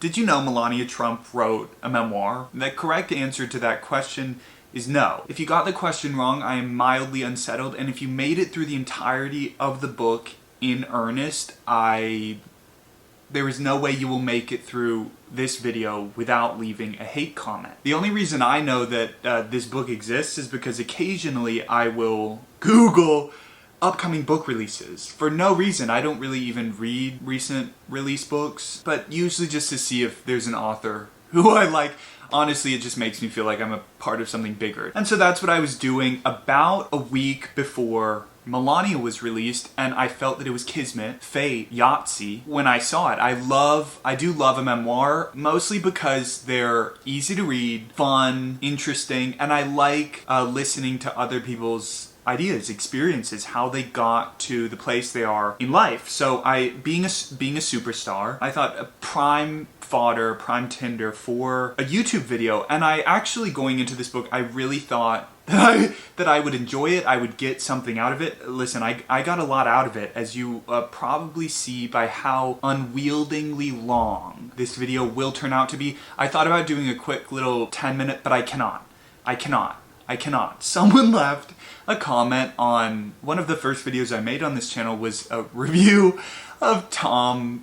Did you know Melania Trump wrote a memoir? The correct answer to that question is no. If you got the question wrong, I am mildly unsettled, and if you made it through the entirety of the book in earnest, there is no way you will make it through this video without leaving a hate comment. The only reason I know that this book exists is because occasionally I will Google upcoming book releases. For no reason. I don't really even read recent release books, but usually just to see if there's an author who I like. Honestly, it just makes me feel like I'm a part of something bigger. And so that's what I was doing about a week before Melania was released, and I felt that it was kismet, fate, Yahtzee when I saw it. I do love a memoir, mostly because they're easy to read, fun, interesting, and I like listening to other people's ideas, experiences, how they got to the place they are in life. So being a superstar, I thought a prime fodder, prime tinder for a YouTube video. And I actually, going into this book, I really thought that I would enjoy it, I would get something out of it. Listen, I got a lot out of it, as you probably see by how unwieldingly long this video will turn out to be. I thought about doing a quick little 10-minute, but I cannot. Someone left a comment on one of the first videos I made on this channel, was a review of Draco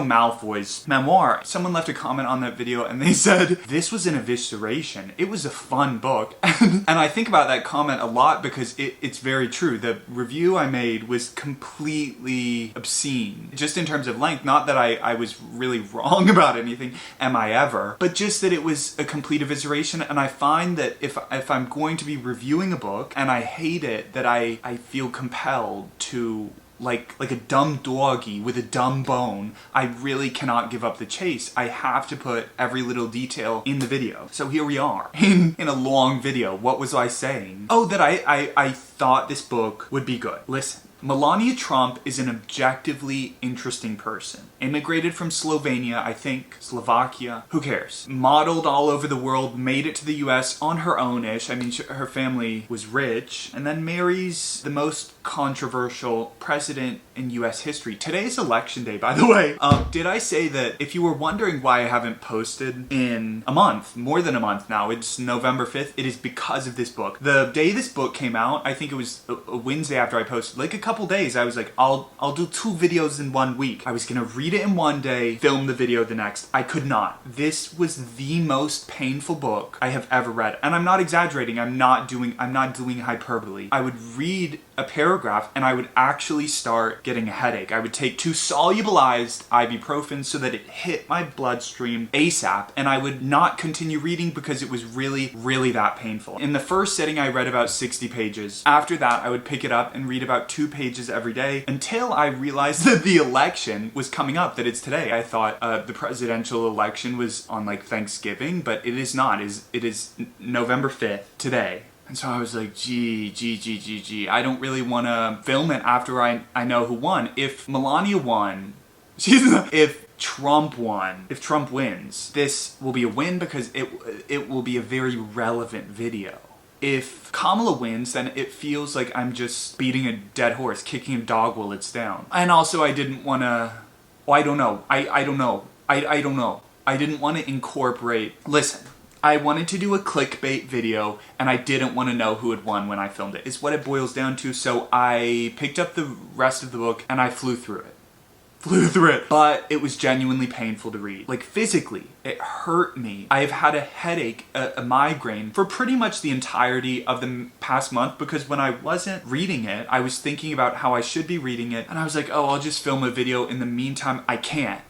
Malfoy's memoir. Someone left a comment on that video and they said, this was an evisceration. It was a fun book. And I think about that comment a lot because it's very true. The review I made was completely obscene. Just in terms of length, not that I was really wrong about anything, am I ever, but just that it was a complete evisceration. And I find that if I'm going to be reviewing a book and I hate it, that I feel compelled to, like a dumb doggy with a dumb bone, I really cannot give up the chase. I have to put every little detail in the video. So here we are, in a long video. What was I saying? Oh, that I thought this book would be good. Listen. Melania Trump is an objectively interesting person. Immigrated from Slovenia, I think, Slovakia, who cares? Modeled all over the world, made it to the US on her own-ish. I mean, her family was rich, and then marries the most controversial president in US history. Today's election day, by the way. Did I say that if you were wondering why I haven't posted in a month, more than a month now, it's November 5th, it is because of this book. The day this book came out, I think it was a Wednesday after I posted, like a couple days, I was like, I'll do 2 videos in 1 week. I was gonna read it in one day, film the video the next. I could not. This was the most painful book I have ever read. And I'm not exaggerating, I'm not doing hyperbole. I would read a paragraph and I would actually start getting a headache. I would take 2 solubilized ibuprofen so that it hit my bloodstream ASAP, and I would not continue reading because it was really, really that painful. In the first sitting, I read about 60 pages. After that, I would pick it up and read about 2 pages every day until I realized that the election was coming up, that it's today. I thought the presidential election was on like Thanksgiving, but it is not. It is November 5th today. And so I was like, gee, I don't really want to film it after I know who won. If Melania won, if Trump won, if Trump wins, this will be a win because it will be a very relevant video. If Kamala wins, then it feels like I'm just beating a dead horse, kicking a dog while it's down. And also I didn't want to, I don't know. I didn't want to incorporate, listen. I wanted to do a clickbait video, and I didn't want to know who had won when I filmed it, is what it boils down to. So I picked up the rest of the book, and I flew through it. But it was genuinely painful to read. Like, physically, it hurt me. I have had a headache, a migraine, for pretty much the entirety of the past month, because when I wasn't reading it, I was thinking about how I should be reading it, and I was like, oh, I'll just film a video. In the meantime, I can't.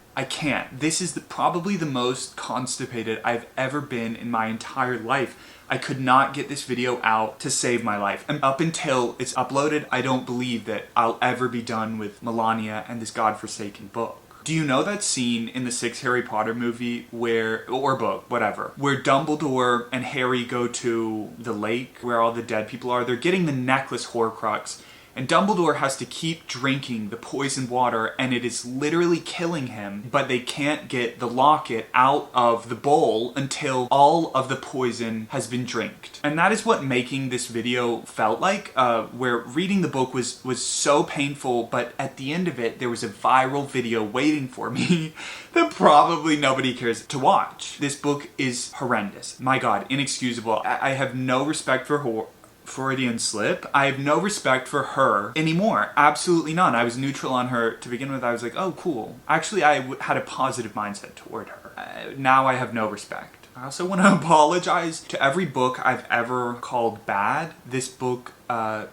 This is probably the most constipated I've ever been in my entire life. I could not get this video out to save my life. And up until it's uploaded, I don't believe that I'll ever be done with Melania and this godforsaken book. Do you know that scene in the 6th Harry Potter movie or book, whatever, where Dumbledore and Harry go to the lake where all the dead people are? They're getting the necklace Horcrux. And Dumbledore has to keep drinking the poisoned water, and it is literally killing him, but they can't get the locket out of the bowl until all of the poison has been drank. And that is what making this video felt like, where reading the book was so painful, but at the end of it, there was a viral video waiting for me that probably nobody cares to watch. This book is horrendous. My God, inexcusable. I have no respect for Freudian slip. I have no respect for her anymore. Absolutely none. I was neutral on her to begin with. I was like, oh, cool. Actually, I had a positive mindset toward her. Now I have no respect. I also want to apologize to every book I've ever called bad. This book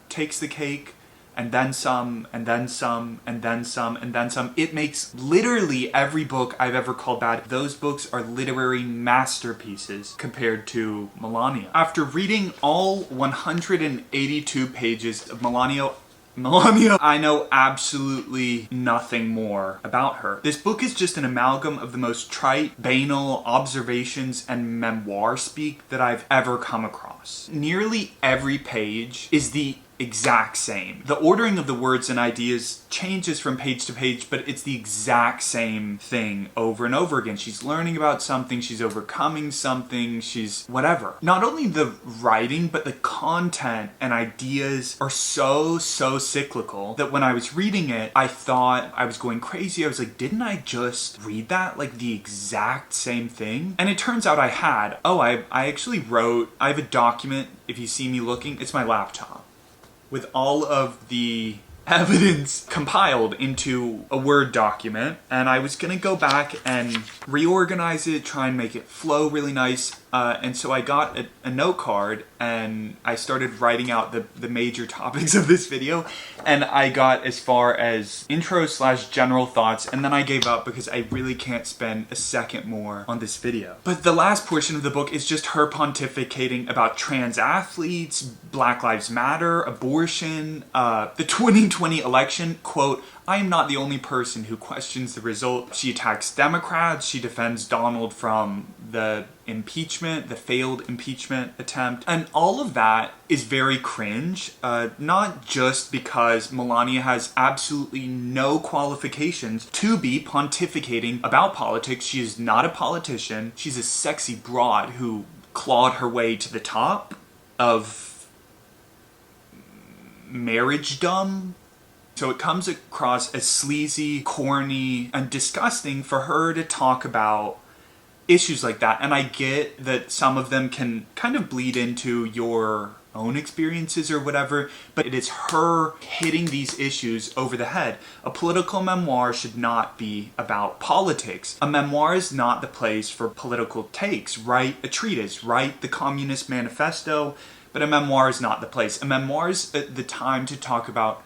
takes the cake, and then some, and then some, and then some, and then some. It makes literally every book I've ever called bad. Those books are literary masterpieces compared to Melania. After reading all 182 pages of Melania, I know absolutely nothing more about her. This book is just an amalgam of the most trite, banal observations and memoir speak that I've ever come across. Nearly every page is the exact same. The ordering of the words and ideas changes from page to page, but it's the exact same thing over and over again. She's learning about something, she's overcoming something, she's whatever. Not only the writing, but the content and ideas are so cyclical that when I was reading it, I thought I was going crazy. I was like, didn't I just read that? Like the exact same thing? And it turns out I had. Oh, I actually wrote, I have a document, if you see me looking, it's my laptop, with all of the evidence compiled into a Word document, and I was gonna go back and reorganize it, try and make it flow really nice, and so I got a note card and I started writing out the major topics of this video, and I got as far as intro/general thoughts, and then I gave up because I really can't spend a second more on this video. But the last portion of the book is just her pontificating about trans athletes, Black Lives Matter, abortion, the 2020 election. Quote, I am not the only person who questions the result. She attacks Democrats, she defends Donald from the impeachment, the failed impeachment attempt, and all of that is very cringe, not just because Melania has absolutely no qualifications to be pontificating about politics. She is not a politician. She's a sexy broad who clawed her way to the top of marriagedom. So it comes across as sleazy, corny, and disgusting for her to talk about issues like that. And I get that some of them can kind of bleed into your own experiences or whatever, but it is her hitting these issues over the head. A political memoir should not be about politics. A memoir is not the place for political takes. Write a treatise, write the Communist Manifesto, but a memoir is not the place. A memoir is the time to talk about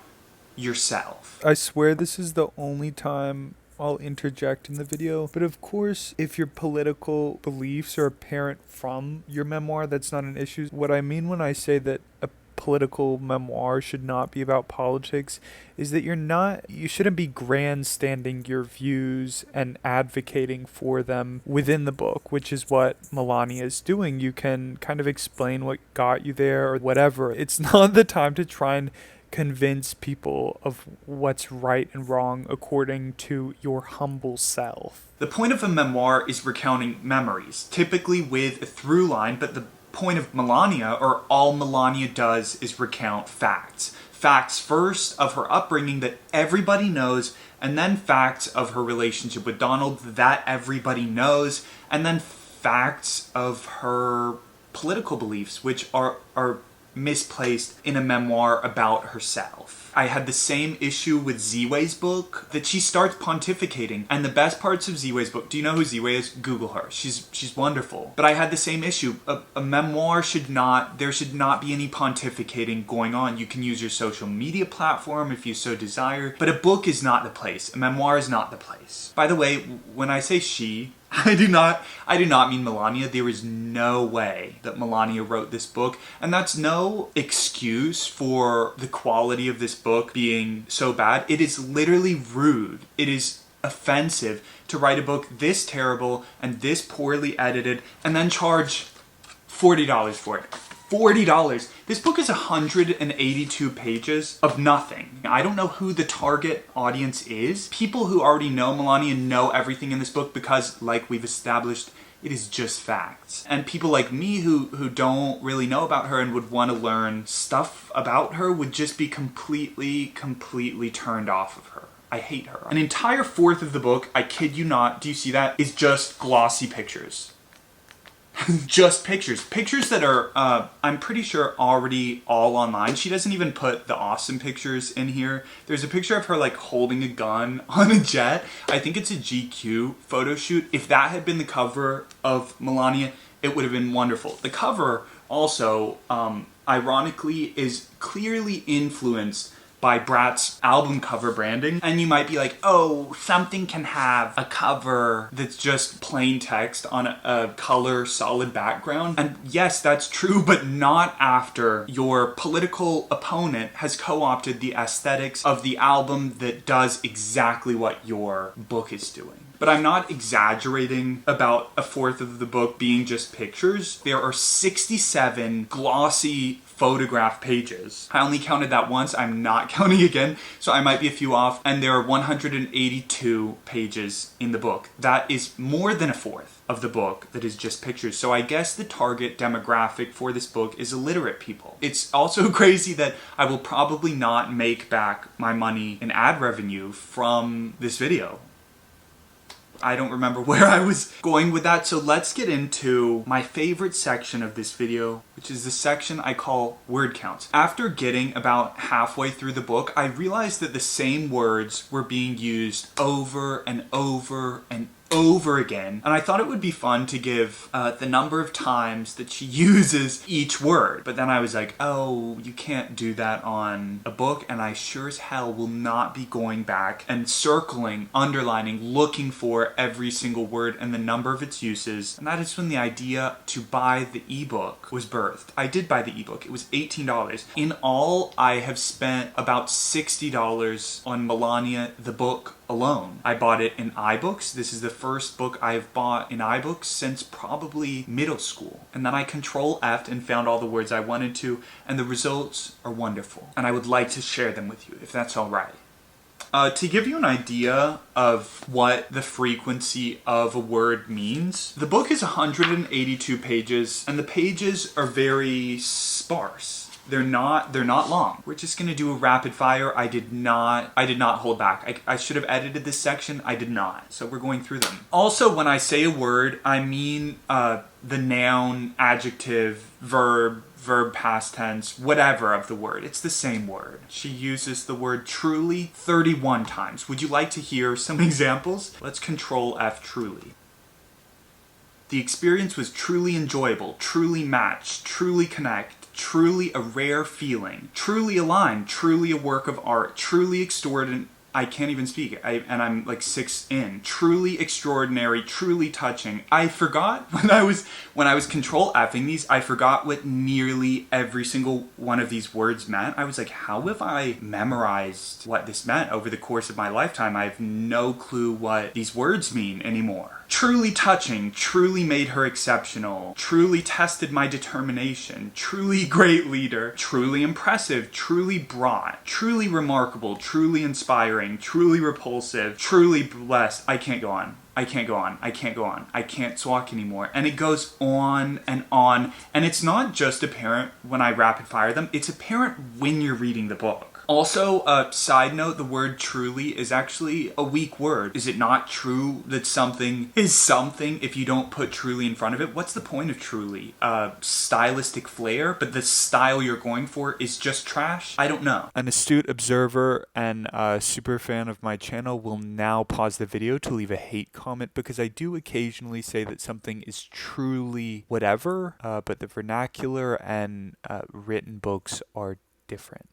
yourself. I swear this is the only time I'll interject in the video, but of course, if your political beliefs are apparent from your memoir, that's not an issue. What I mean when I say that a political memoir should not be about politics is that you shouldn't be grandstanding your views and advocating for them within the book, which is what Melania is doing. You can kind of explain what got you there or whatever. It's not the time to try and convince people of what's right and wrong according to your humble self. The point of a memoir is recounting memories, typically with a through line, but the point of Melania, or all Melania does, is recount facts. Facts first of her upbringing that everybody knows, and then facts of her relationship with Donald that everybody knows, and then facts of her political beliefs, which are misplaced in a memoir about herself. I had the same issue with Ziwei's book, that she starts pontificating, and the best parts of Ziwei's book, do you know who Ziwei is? Google her. She's wonderful. But I had the same issue. A memoir there should not be any pontificating going on. You can use your social media platform if you so desire, but a book is not the place. A memoir is not the place. By the way, when I say she, I do not mean Melania. There is no way that Melania wrote this book, and that's no excuse for the quality of this book being so bad. It is literally rude. It is offensive to write a book this terrible and this poorly edited and then charge $40 for it. $40. This book is 182 pages of nothing. I don't know who the target audience is. People who already know Melania know everything in this book because, like we've established, it is just facts. And people like me who don't really know about her and would want to learn stuff about her would just be completely turned off of her. I hate her. An entire fourth of the book, I kid you not, do you see that, is just glossy pictures. Just pictures. Pictures that are, I'm pretty sure, already all online. She doesn't even put the awesome pictures in here. There's a picture of her like holding a gun on a jet. I think it's a GQ photo shoot. If that had been the cover of Melania, it would have been wonderful. The cover also, ironically, is clearly influenced by Brat's album cover branding. And you might be like, oh, something can have a cover that's just plain text on a color solid background. And yes, that's true, but not after your political opponent has co-opted the aesthetics of the album that does exactly what your book is doing. But I'm not exaggerating about a fourth of the book being just pictures. There are 67 glossy photograph pages. I only counted that once. I'm not counting again, so I might be a few off. And there are 182 pages in the book. That is more than a fourth of the book that is just pictures. So I guess the target demographic for this book is illiterate people. It's also crazy that I will probably not make back my money in ad revenue from this video. I don't remember where I was going with that, so let's get into my favorite section of this video, which is the section I call word counts. After getting about halfway through the book, I realized that the same words were being used over and over and over again, and I thought it would be fun to give the number of times that she uses each word. But then I was like, oh, you can't do that on a book, and I sure as hell will not be going back and circling, underlining, looking for every single word and the number of its uses. And that is when the idea to buy the ebook was birthed. I did buy the ebook. It was $18. In all, I have spent about $60 on Melania, the book alone. I bought it in iBooks. This is the first book I've bought in iBooks since probably middle school. And then I Control F'd and found all the words I wanted to, and the results are wonderful. And I would like to share them with you, if that's all right. To give you an idea of what the frequency of a word means, the book is 182 pages, and the pages are very sparse. They're not long. We're just gonna do a rapid fire. I did not hold back. I should have edited this section. I did not. So we're going through them. Also, when I say a word, I mean the noun, adjective, verb past tense, whatever of the word. It's the same word. She uses the word truly 31 times. Would you like to hear some examples? Let's Control F truly. The experience was truly enjoyable, truly matched, truly connect, truly a rare feeling, truly aligned, truly a work of art, truly extraordinary. I can't even speak, and I'm like 6 in. Truly extraordinary, truly touching. I forgot when I was Control F'ing these, I forgot what nearly every single one of these words meant. I was like, how have I memorized what this meant over the course of my lifetime? I have no clue what these words mean anymore. Truly touching, truly made her exceptional, truly tested my determination, truly great leader, truly impressive, truly broad, truly remarkable, truly inspiring, truly repulsive, truly blessed. I can't go on. I can't talk anymore. And it goes on, and it's not just apparent when I rapid fire them, it's apparent when you're reading the book. Also, side note, the word truly is actually a weak word. Is it not true that something is something if you don't put truly in front of it? What's the point of truly? Stylistic flair, but the style you're going for is just trash? I don't know. An astute observer and a super fan of my channel will now pause the video to leave a hate comment, because I do occasionally say that something is truly whatever, but the vernacular and written books are different.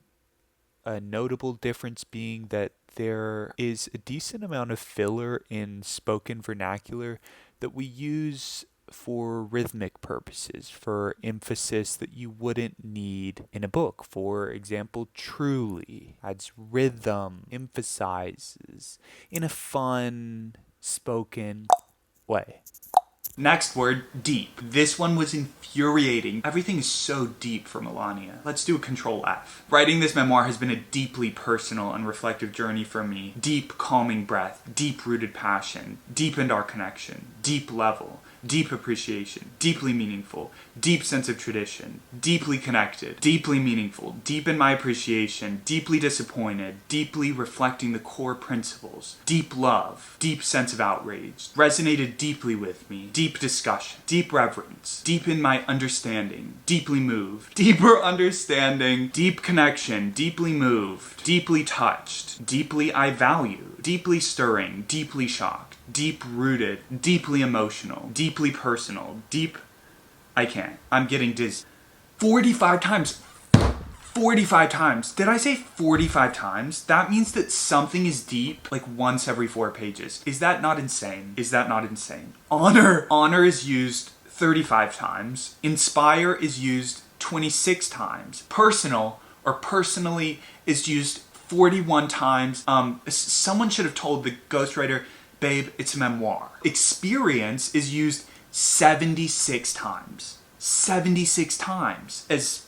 A notable difference being that there is a decent amount of filler in spoken vernacular that we use for rhythmic purposes, for emphasis that you wouldn't need in a book. For example, truly adds rhythm, emphasizes in a fun, spoken way. Next word, deep. This one was infuriating. Everything is so deep for Melania. Let's do a control F. Writing this memoir has been a deeply personal and reflective journey for me. Deep, calming breath, deep-rooted passion, deepened our connection, deep level, deep appreciation, deeply meaningful, deep sense of tradition, deeply connected, deeply meaningful, deep in my appreciation, deeply disappointed, deeply reflecting the core principles, deep love, deep sense of outrage, resonated deeply with me, deep discussion, deep reverence, deep in my understanding, deeply moved, deeper understanding, deep connection, deeply moved, deeply touched, deeply I value, deeply stirring, deeply shocked, deep-rooted, deeply emotional, deeply personal, I can't. I'm getting dizzy. 45 times. 45 times. Did I say 45 times? That means that something is deep like once every 4 pages. Is that not insane? Is that not insane? Honor. Honor is used 35 times. Inspire is used 26 times. Personal or personally is used 41 times. Someone should have told the ghostwriter, babe, it's a memoir. Experience is used 76 times. 76 times as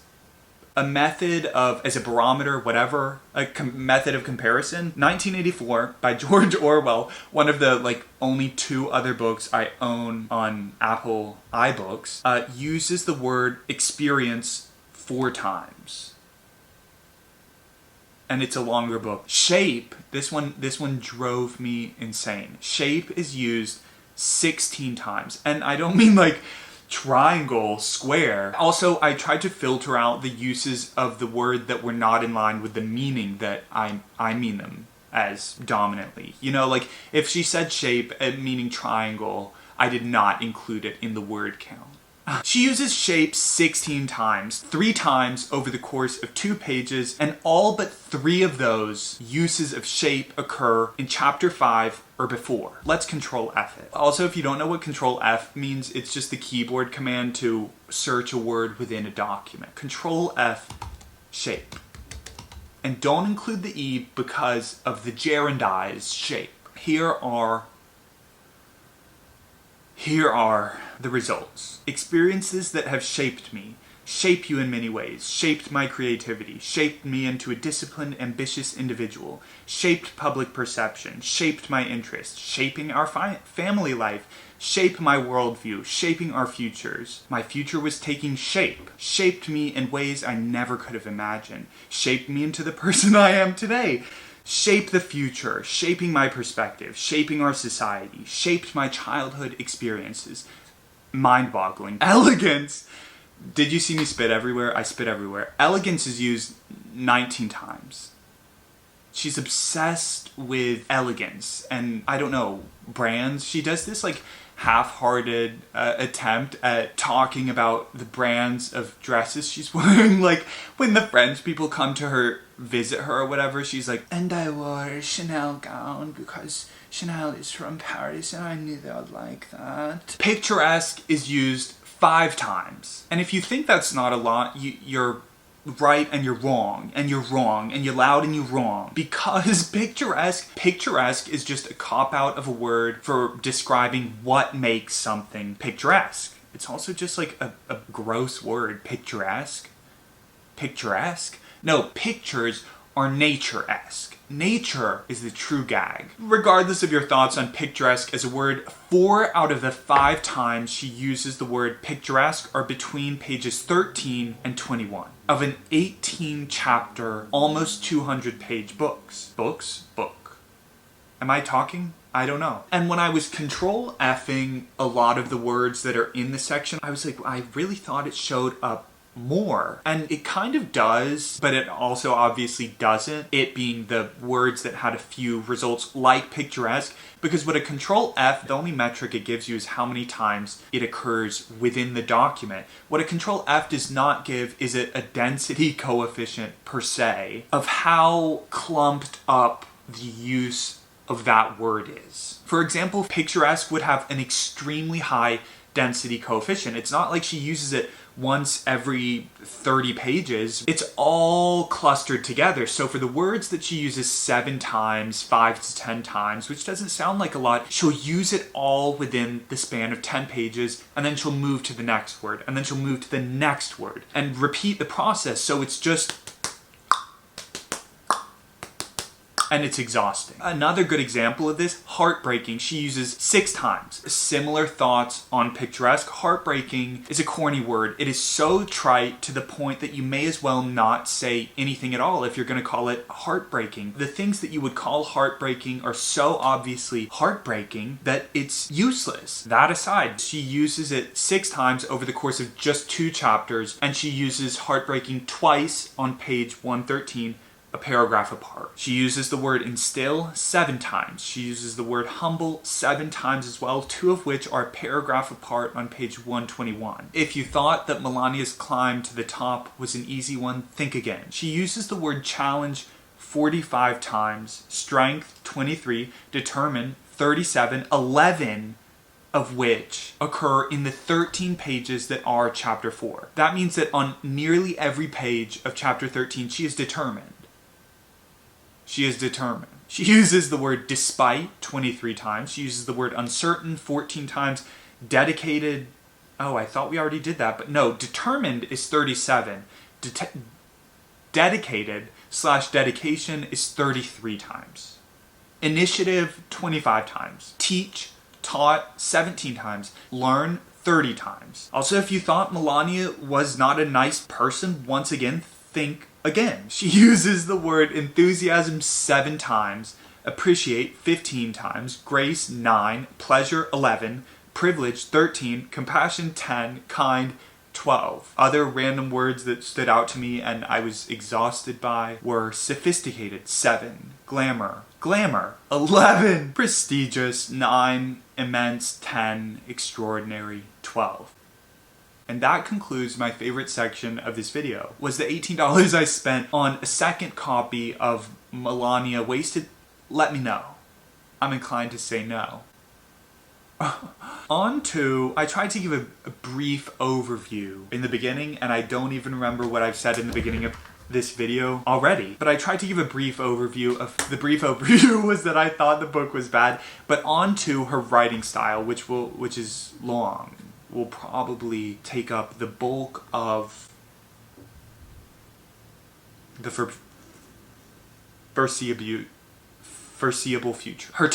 a method of, as a barometer, whatever, a method of comparison. 1984 by George Orwell, one of the only 2 other books I own on Apple iBooks, uses the word experience 4 times. And it's a longer book. Shape, this one drove me insane. Shape is used 16 times. And I don't mean triangle, square. Also, I tried to filter out the uses of the word that were not in line with the meaning that I mean them as dominantly. You know, if she said shape meaning triangle, I did not include it in the word count. She uses shape 16 times, 3 times over the course of 2 pages, and all but 3 of those uses of shape occur in chapter 5 or before. Let's control F it. Also, if you don't know what control F means, it's just the keyboard command to search a word within a document. Control F, shape. And don't include the E because of the gerundized shape. Here are the results. Experiences that have shaped me, shape you in many ways, shaped my creativity, shaped me into a disciplined, ambitious individual, shaped public perception, shaped my interests, shaping our family life, shaped my worldview, shaping our futures. My future was taking shape, shaped me in ways I never could have imagined, shaped me into the person I am today. Shape the future, shaping my perspective, shaping our society, shaped my childhood experiences. Mind-boggling. Elegance! Did you see me spit everywhere? I spit everywhere. Elegance is used 19 times. She's obsessed with elegance and, I don't know, brands. She does this half-hearted attempt at talking about the brands of dresses she's wearing. When the French people come to her, visit her or whatever, she's like, and I wore a Chanel gown because Chanel is from Paris and I knew they would like that. Picturesque is used 5 times. And if you think that's not a lot, you're right and you're wrong, and you're wrong, and you're loud and you're wrong. Because picturesque is just a cop-out of a word for describing what makes something picturesque. It's also just a gross word, picturesque. Picturesque? No, pictures are nature-esque. Nature is the true gag. Regardless of your thoughts on picturesque as a word, 4 out of the 5 times she uses the word picturesque are between pages 13 and 21 of an 18-chapter, almost 200-page book. Am I talking? I don't know. And when I was control F'ing a lot of the words that are in the section, I was like, I really thought it showed up more. And it kind of does, but it also obviously doesn't. It being the words that had a few results like picturesque, because with a control F, the only metric it gives you is how many times it occurs within the document. What a control F does not give is a density coefficient per se of how clumped up the use of that word is. For example, picturesque would have an extremely high density coefficient. It's not like she uses it once every 30 pages, it's all clustered together. So for the words that she uses 7 times, 5 to 10 times, which doesn't sound like a lot, she'll use it all within the span of 10 pages, and then she'll move to the next word, and then she'll move to the next word, and repeat the process. So it's just... and it's exhausting. Another good example of this, heartbreaking, she uses 6 times. Similar thoughts on picturesque. Heartbreaking is a corny word. It is so trite to the point that you may as well not say anything at all if you're going to call it heartbreaking. The things that you would call heartbreaking are so obviously heartbreaking that it's useless. That aside, she uses it 6 times over the course of just 2 chapters, and she uses heartbreaking twice on page 113, a paragraph apart. She uses the word instill 7 times. She uses the word humble 7 times as well, 2 of which are a paragraph apart on page 121. If you thought that Melania's climb to the top was an easy one, think again. She uses the word challenge 45 times, strength 23, determine 37, 11 of which occur in the 13 pages that are chapter 4. That means that on nearly every page of chapter 13, she is determined. She is determined. She uses the word despite 23 times. She uses the word uncertain 14 times. Dedicated, oh, I thought we already did that, but no, determined is 37. Dedicated/dedication is 33 times. Initiative, 25 times. Teach, taught, 17 times. Learn, 30 times. Also, if you thought Melania was not a nice person, once again, think again. She uses the word enthusiasm 7 times, appreciate 15 times, grace 9, pleasure 11, privilege 13, compassion 10, kind 12. Other random words that stood out to me and I was exhausted by were sophisticated 7, glamour 11, prestigious 9, immense 10, extraordinary 12. And that concludes my favorite section of this video, was the $18 I spent on a second copy of Melania wasted. Let me know. I'm inclined to say no. On to, I tried to give a brief overview in the beginning, and I don't even remember what I've said in the beginning of this video already, but I tried to give a brief overview of, the brief overview was that I thought the book was bad, but on to her writing style, which is long. Will probably take up the bulk of the foreseeable future. Her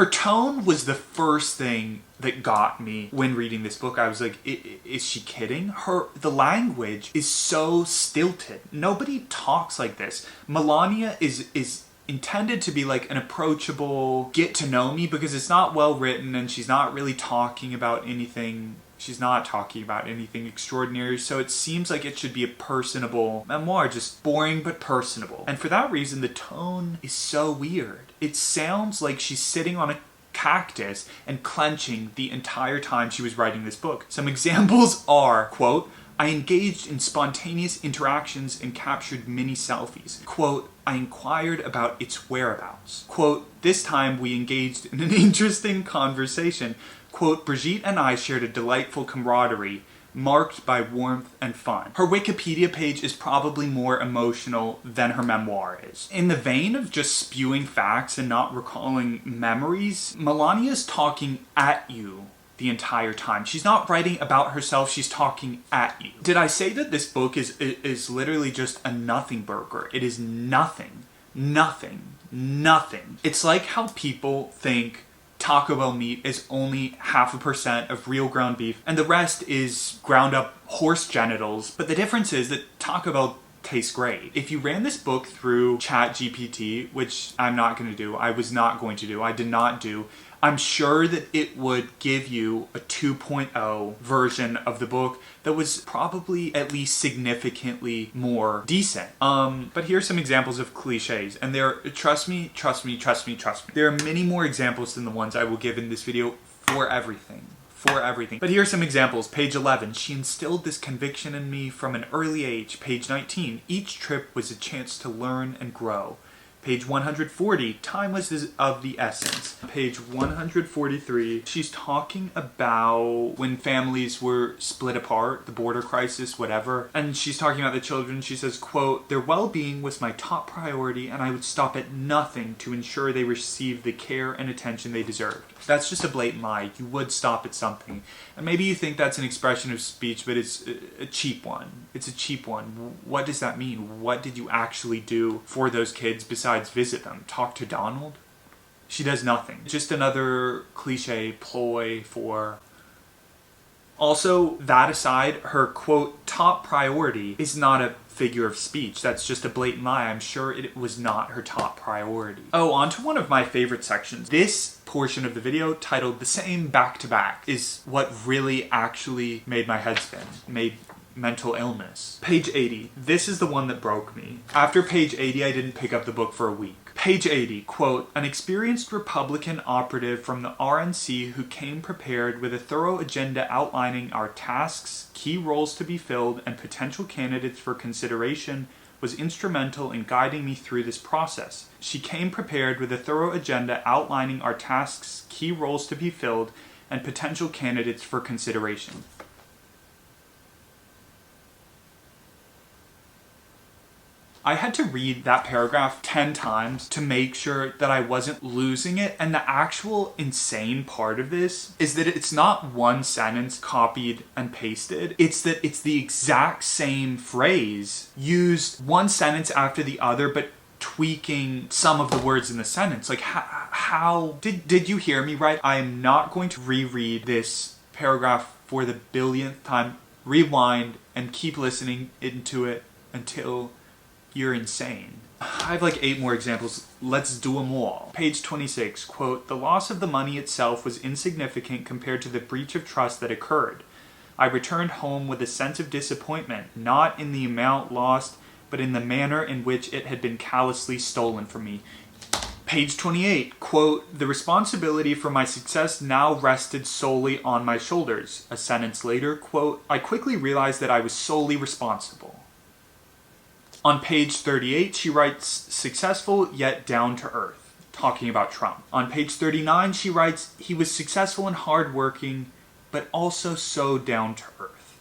tone was the first thing that got me when reading this book. I was like, is she kidding? The language is so stilted. Nobody talks like this. Melania is intended to be like an approachable get to know me because it's not well written and she's not really talking about anything. She's not talking about anything extraordinary, so it seems like it should be a personable memoir, just boring but personable. And for that reason, the tone is so weird. It sounds like she's sitting on a cactus and clenching the entire time she was writing this book. Some examples are, quote, I engaged in spontaneous interactions and captured mini selfies. Quote, I inquired about its whereabouts. Quote, this time we engaged in an interesting conversation. Quote, Brigitte and I shared a delightful camaraderie marked by warmth and fun. Her Wikipedia page is probably more emotional than her memoir is. In the vein of just spewing facts and not recalling memories, Melania's talking at you the entire time. She's not writing about herself, she's talking at you. Did I say that this book is literally just a nothing burger? It is nothing. Nothing. Nothing. It's like how people think Taco Bell meat is only 0.5% of real ground beef and the rest is ground up horse genitals. But the difference is that Taco Bell tastes great. If you ran this book through ChatGPT, which I'm not going to do, I was not going to do, I did not do, I'm sure that it would give you a 2.0 version of the book that was probably at least significantly more decent. But here's some examples of cliches, and trust me, there are many more examples than the ones I will give in this video for everything. But here are some examples. Page 11, she instilled this conviction in me from an early age. Page 19, each trip was a chance to learn and grow. Page 140, time was of the essence. Page 143, she's talking about when families were split apart, the border crisis, whatever. And she's talking about the children. She says, quote, their well-being was my top priority and I would stop at nothing to ensure they received the care and attention they deserved. That's just a blatant lie. You would stop at something. And maybe you think that's an expression of speech, but it's a cheap one. It's a cheap one. What does that mean? What did you actually do for those kids besides visit them? Talk to Donald? She does nothing. Just another cliche ploy for... Also, that aside, her, quote, top priority is not a figure of speech. That's just a blatant lie. I'm sure it was not her top priority. Oh, on to one of my favorite sections. This portion of the video, titled The Same Back to Back, is what really actually made my head spin. Made mental illness. Page 80. This is the one that broke me. After page 80, I didn't pick up the book for a week. Page 80, quote, an experienced Republican operative from the RNC who came prepared with a thorough agenda outlining our tasks, key roles to be filled, and potential candidates for consideration was instrumental in guiding me through this process. She came prepared with a thorough agenda outlining our tasks, key roles to be filled, and potential candidates for consideration. I had to read that paragraph 10 times to make sure that I wasn't losing it. And the actual insane part of this is that it's not one sentence copied and pasted. It's that it's the exact same phrase used one sentence after the other, but tweaking some of the words in the sentence. Like, how did you hear me right? I am not going to reread this paragraph for the billionth time. Rewind and keep listening into it until you're insane. I have like 8 more examples. Let's do them all. Page 26, quote, the loss of the money itself was insignificant compared to the breach of trust that occurred. I returned home with a sense of disappointment, not in the amount lost, but in the manner in which it had been callously stolen from me. Page 28, quote, the responsibility for my success now rested solely on my shoulders. A sentence later, quote, I quickly realized that I was solely responsible. On page 38, she writes, successful yet down to earth, talking about Trump. On page 39, she writes, he was successful and hardworking, but also so down to earth.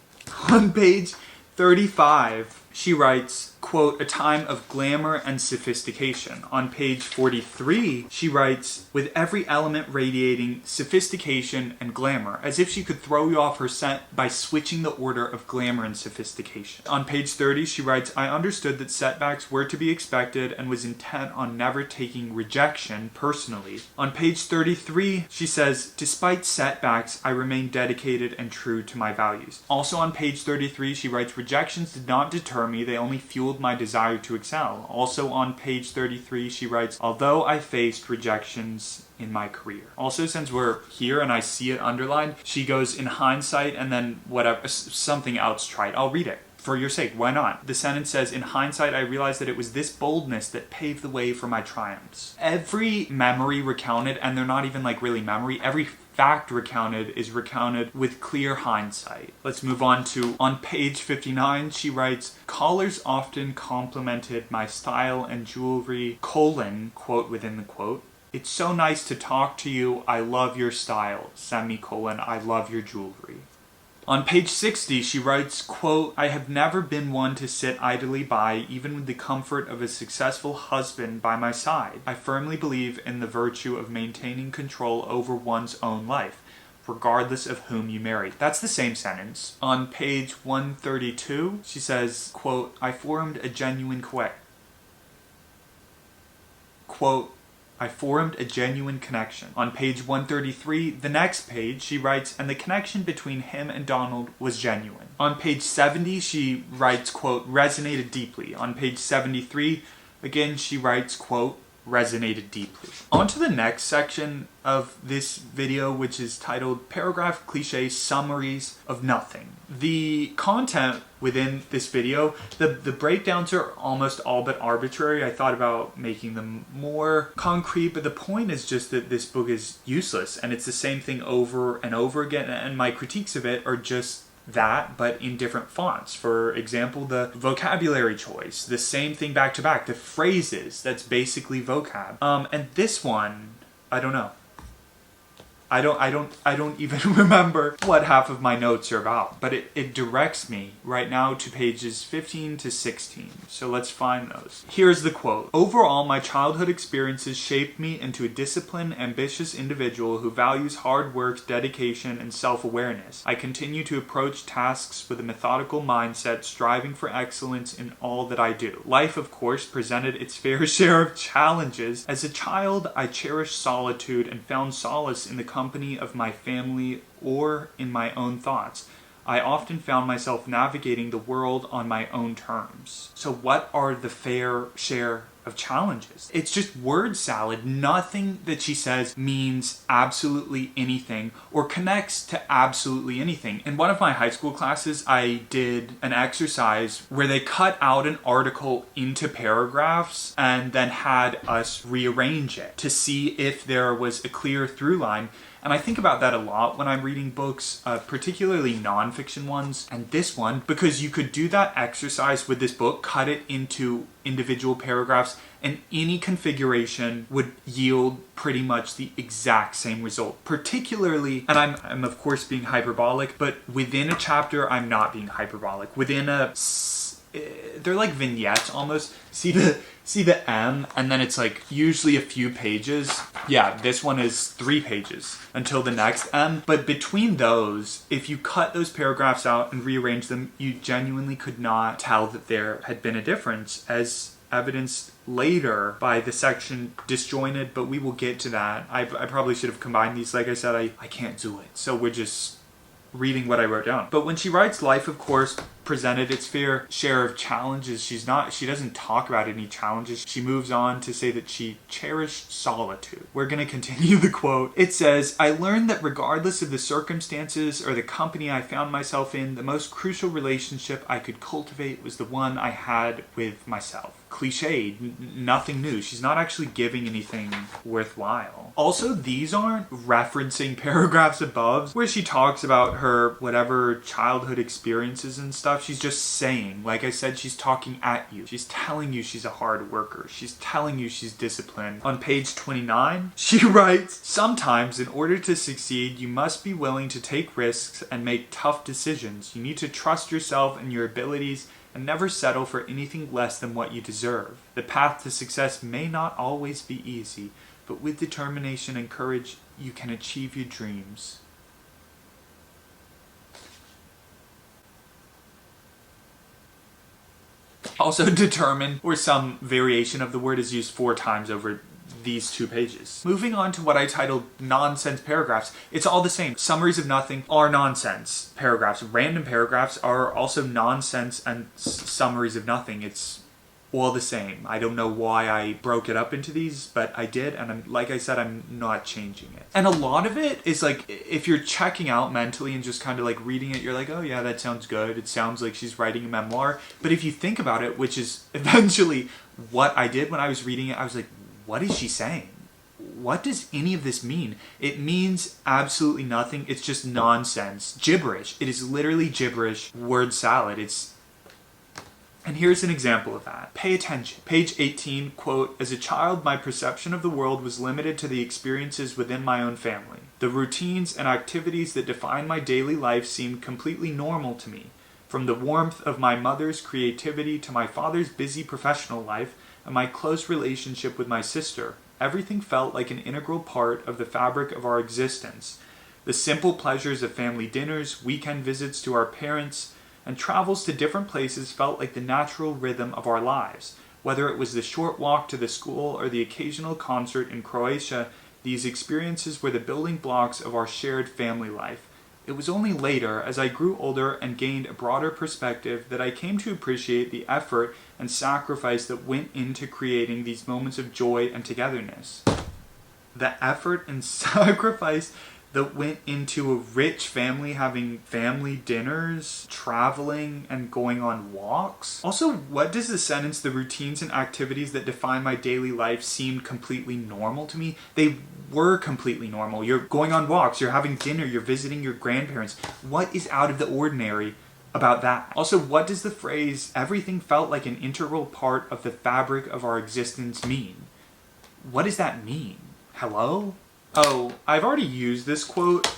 On page 35, she writes, quote, a time of glamour and sophistication. On page 43, she writes, with every element radiating sophistication and glamour, as if she could throw you off her scent by switching the order of glamour and sophistication. On page 30, she writes, I understood that setbacks were to be expected and was intent on never taking rejection personally. On page 33, she says, despite setbacks, I remain dedicated and true to my values. Also on page 33, she writes, rejections did not deter me, they only fueled my desire to excel. Also on page 33, she writes, although I faced rejections in my career. Also, since we're here and I see it underlined, she goes, in hindsight, and then whatever, something else trite. I'll read it. For your sake, why not? The sentence says, in hindsight, I realized that it was this boldness that paved the way for my triumphs. Every memory recounted, and they're not even like really memory, every fact recounted is recounted with clear hindsight. Let's move on to, on page 59, she writes, callers often complimented my style and jewelry, colon, quote within the quote. It's so nice to talk to you, I love your style, semicolon, I love your jewelry. On page 60, she writes, quote, I have never been one to sit idly by, even with the comfort of a successful husband by my side. I firmly believe in the virtue of maintaining control over one's own life, regardless of whom you marry. That's the same sentence. On page 132, she says, quote, I formed a genuine connection. On page 133, the next page, she writes, and the connection between him and Donald was genuine. On page 70, she writes, quote, resonated deeply. On page 73, again, she writes, quote, resonated deeply. On to the next section of this video, which is titled Paragraph Cliches Summaries of Nothing. The content within this video, the breakdowns are almost all but arbitrary. I thought about making them more concrete, but the point is just that this book is useless and it's the same thing over and over again, and my critiques of it are just that, but in different fonts. For example, the vocabulary choice, the same thing back to back. The phrases, that's basically vocab. And this one, I don't know. I don't even remember what half of my notes are about, but it directs me right now to pages 15 to 16. So let's find those. Here's the quote. Overall, my childhood experiences shaped me into a disciplined, ambitious individual who values hard work, dedication, and self-awareness. I continue to approach tasks with a methodical mindset, striving for excellence in all that I do. Life, of course, presented its fair share of challenges. As a child, I cherished solitude and found solace in the company of my family or in my own thoughts. I often found myself navigating the world on my own terms. So what are the fair share of challenges? It's just word salad. Nothing that she says means absolutely anything or connects to absolutely anything. In one of my high school classes, I did an exercise where they cut out an article into paragraphs and then had us rearrange it to see if there was a clear through line. And I think about that a lot when I'm reading books, particularly nonfiction ones, and this one, because you could do that exercise with this book, cut it into individual paragraphs, and any configuration would yield pretty much the exact same result. Particularly, and I'm of course being hyperbolic, but within a chapter, I'm not being hyperbolic. Within they're like vignettes almost. See the M, and then it's like usually a few pages. Yeah, this one is 3 pages until the next M. But between those, if you cut those paragraphs out and rearrange them, you genuinely could not tell that there had been a difference, as evidenced later by the section disjointed, but we will get to that. I probably should have combined these. Like I said, I can't do it. So we're just reading what I wrote down. But when she writes life, of course, presented its fair share of challenges, she doesn't talk about any challenges. She moves on to say that she cherished solitude. We're going to continue the quote. It says, I learned that regardless of the circumstances or the company I found myself in, the most crucial relationship I could cultivate was the one I had with myself. Cliche, nothing new. She's not actually giving anything worthwhile. Also, these aren't referencing paragraphs above where she talks about her whatever childhood experiences and stuff. She's just saying, like I said, she's talking at you. She's telling you she's a hard worker. She's telling you she's disciplined. On page 29, she writes, sometimes in order to succeed, you must be willing to take risks and make tough decisions. You need to trust yourself and your abilities and never settle for anything less than what you deserve. The path to success may not always be easy, but with determination and courage, you can achieve your dreams. Also, determine, or some variation of the word, is used 4 times over these 2 pages. Moving on to what I titled nonsense paragraphs. It's all the same. Summaries of nothing are nonsense paragraphs. Random paragraphs are also nonsense, and summaries of nothing. It's all the same. I don't know why I broke it up into these, but I did, and like I said, I'm not changing it. And a lot of it is like, if you're checking out mentally and just kind of like reading it, you're like, oh yeah, that sounds good. It sounds like she's writing a memoir. But if you think about it, which is eventually what I did when I was reading it, I was like, what is she saying? What does any of this mean? It means absolutely nothing. It's just nonsense. Gibberish. It is literally gibberish. Word salad. And here's an example of that. Pay attention. Page 18, quote, as a child, my perception of the world was limited to the experiences within my own family. The routines and activities that define my daily life seemed completely normal to me. From the warmth of my mother's creativity to my father's busy professional life and my close relationship with my sister, everything felt like an integral part of the fabric of our existence. The simple pleasures of family dinners, weekend visits to our parents, and travels to different places felt like the natural rhythm of our lives. Whether it was the short walk to the school or the occasional concert in Croatia, these experiences were the building blocks of our shared family life. It was only later, as I grew older and gained a broader perspective, that I came to appreciate the effort and sacrifice that went into creating these moments of joy and togetherness. The effort and sacrifice that went into a rich family having family dinners, traveling, and going on walks? Also, what does the sentence, the routines and activities that define my daily life seem completely normal to me? They were completely normal. You're going on walks, you're having dinner, you're visiting your grandparents. What is out of the ordinary about that? Also, what does the phrase, everything felt like an integral part of the fabric of our existence mean? What does that mean? Hello? Oh, I've already used this quote.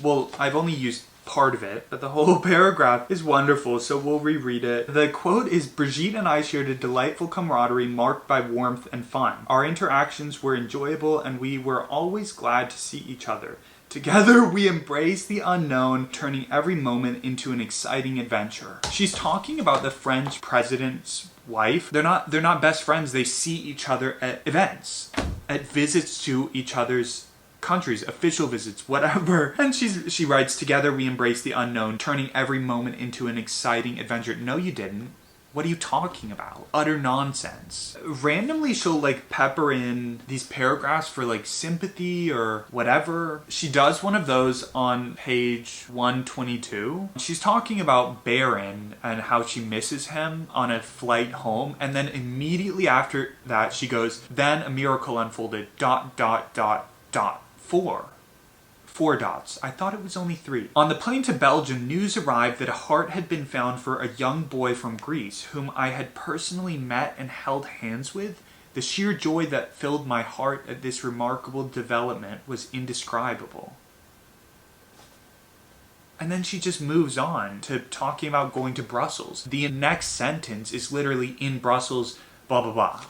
Well, I've only used part of it, but the whole paragraph is wonderful, so we'll reread it. The quote is, Brigitte and I shared a delightful camaraderie marked by warmth and fun. Our interactions were enjoyable and we were always glad to see each other. Together we embraced the unknown, turning every moment into an exciting adventure. She's talking about the French president's wife. They're not best friends. They see each other at events, at visits to each other's countries, official visits, whatever. And she writes, together we embrace the unknown, turning every moment into an exciting adventure. No, you didn't. What are you talking about? Utter nonsense. Randomly, she'll pepper in these paragraphs for sympathy or whatever. She does one of those on page 122. She's talking about Barron and how she misses him on a flight home. And then immediately after that, she goes, then a miracle unfolded, ... 4 dots. I thought it was only 3. On the plane to Belgium, news arrived that a heart had been found for a young boy from Greece, whom I had personally met and held hands with. The sheer joy that filled my heart at this remarkable development was indescribable. And then she just moves on to talking about going to Brussels. The next sentence is literally in Brussels, blah, blah, blah.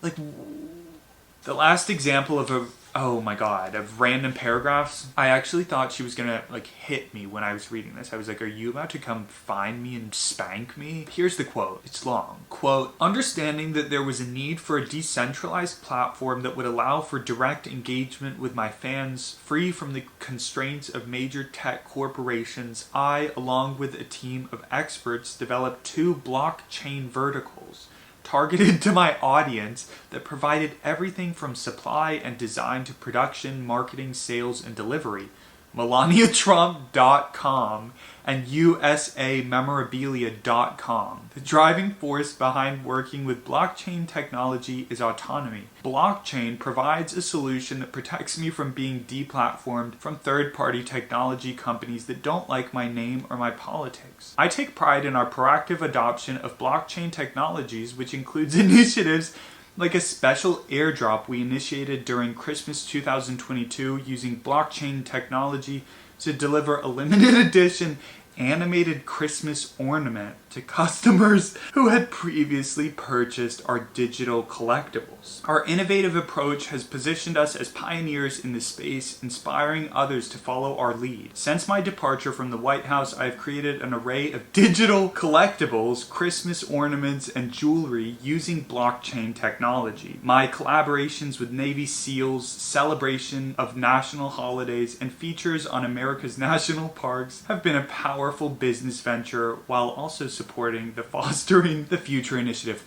The last example of of random paragraphs, I actually thought she was gonna hit me when I was reading this. I was like, are you about to come find me and spank me? Here's the quote. It's long. Quote, understanding that there was a need for a decentralized platform that would allow for direct engagement with my fans, free from the constraints of major tech corporations, I, along with a team of experts, developed 2 blockchain verticals targeted to my audience that provided everything from supply and design to production, marketing, sales, and delivery. MelaniaTrump.com and USAMemorabilia.com. The driving force behind working with blockchain technology is autonomy. Blockchain provides a solution that protects me from being deplatformed from third-party technology companies that don't like my name or my politics. I take pride in our proactive adoption of blockchain technologies, which includes initiatives like a special airdrop we initiated during Christmas 2022 using blockchain technology to deliver a limited edition animated Christmas ornament to customers who had previously purchased our digital collectibles. Our innovative approach has positioned us as pioneers in this space, inspiring others to follow our lead. Since my departure from the White House, I have created an array of digital collectibles, Christmas ornaments, and jewelry using blockchain technology. My collaborations with Navy SEALs, celebration of national holidays, and features on America's national parks have been a powerful business venture while also supporting the Fostering the Future initiative.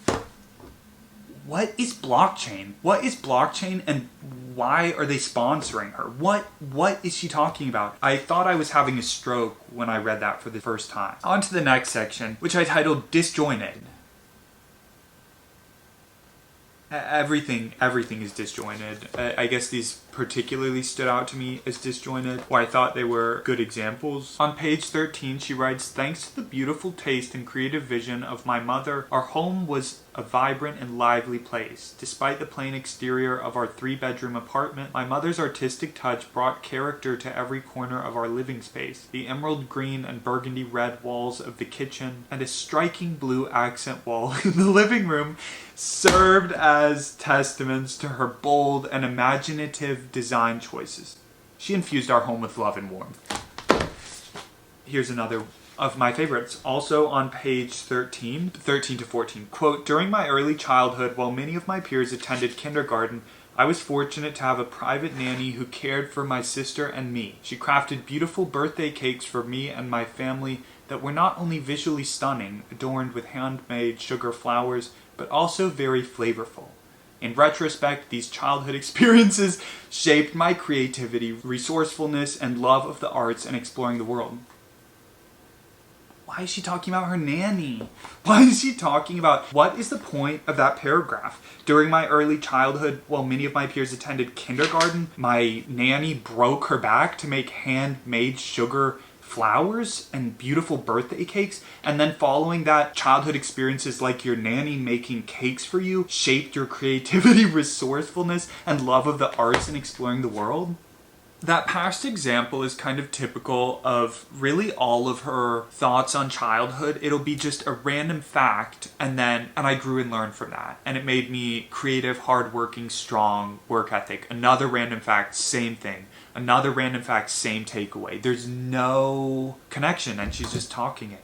What is blockchain? What is blockchain and why are they sponsoring her? What is she talking about? I thought I was having a stroke when I read that for the first time. On to the next section, which I titled Disjointed. Everything is disjointed. I guess these particularly stood out to me as disjointed, or I thought they were good examples. On page 13, she writes, thanks to the beautiful taste and creative vision of my mother, our home was a vibrant and lively place. Despite the plain exterior of our 3-bedroom apartment, my mother's artistic touch brought character to every corner of our living space. The emerald green and burgundy red walls of the kitchen and a striking blue accent wall in the living room served as testaments to her bold and imaginative design choices. She infused our home with love and warmth. Here's another of my favorites, also on page 13 to 14. Quote, during my early childhood, while many of my peers attended kindergarten, I was fortunate to have a private nanny who cared for my sister and me. She crafted beautiful birthday cakes for me and my family that were not only visually stunning, adorned with handmade sugar flowers, but also very flavorful. In retrospect, these childhood experiences shaped my creativity, resourcefulness, and love of the arts and exploring the world. Why is she talking about her nanny? Why is she talking about, what is the point of that paragraph? During my early childhood, while many of my peers attended kindergarten, my nanny broke her back to make handmade sugar flowers and beautiful birthday cakes, and then following that, childhood experiences like your nanny making cakes for you shaped your creativity, resourcefulness, and love of the arts and exploring the world? That past example is kind of typical of really all of her thoughts on childhood. It'll be just a random fact, and I grew and learned from that. And it made me creative, hardworking, strong, work ethic. Another random fact, same thing. Another random fact, same takeaway. There's no connection, and she's just talking it.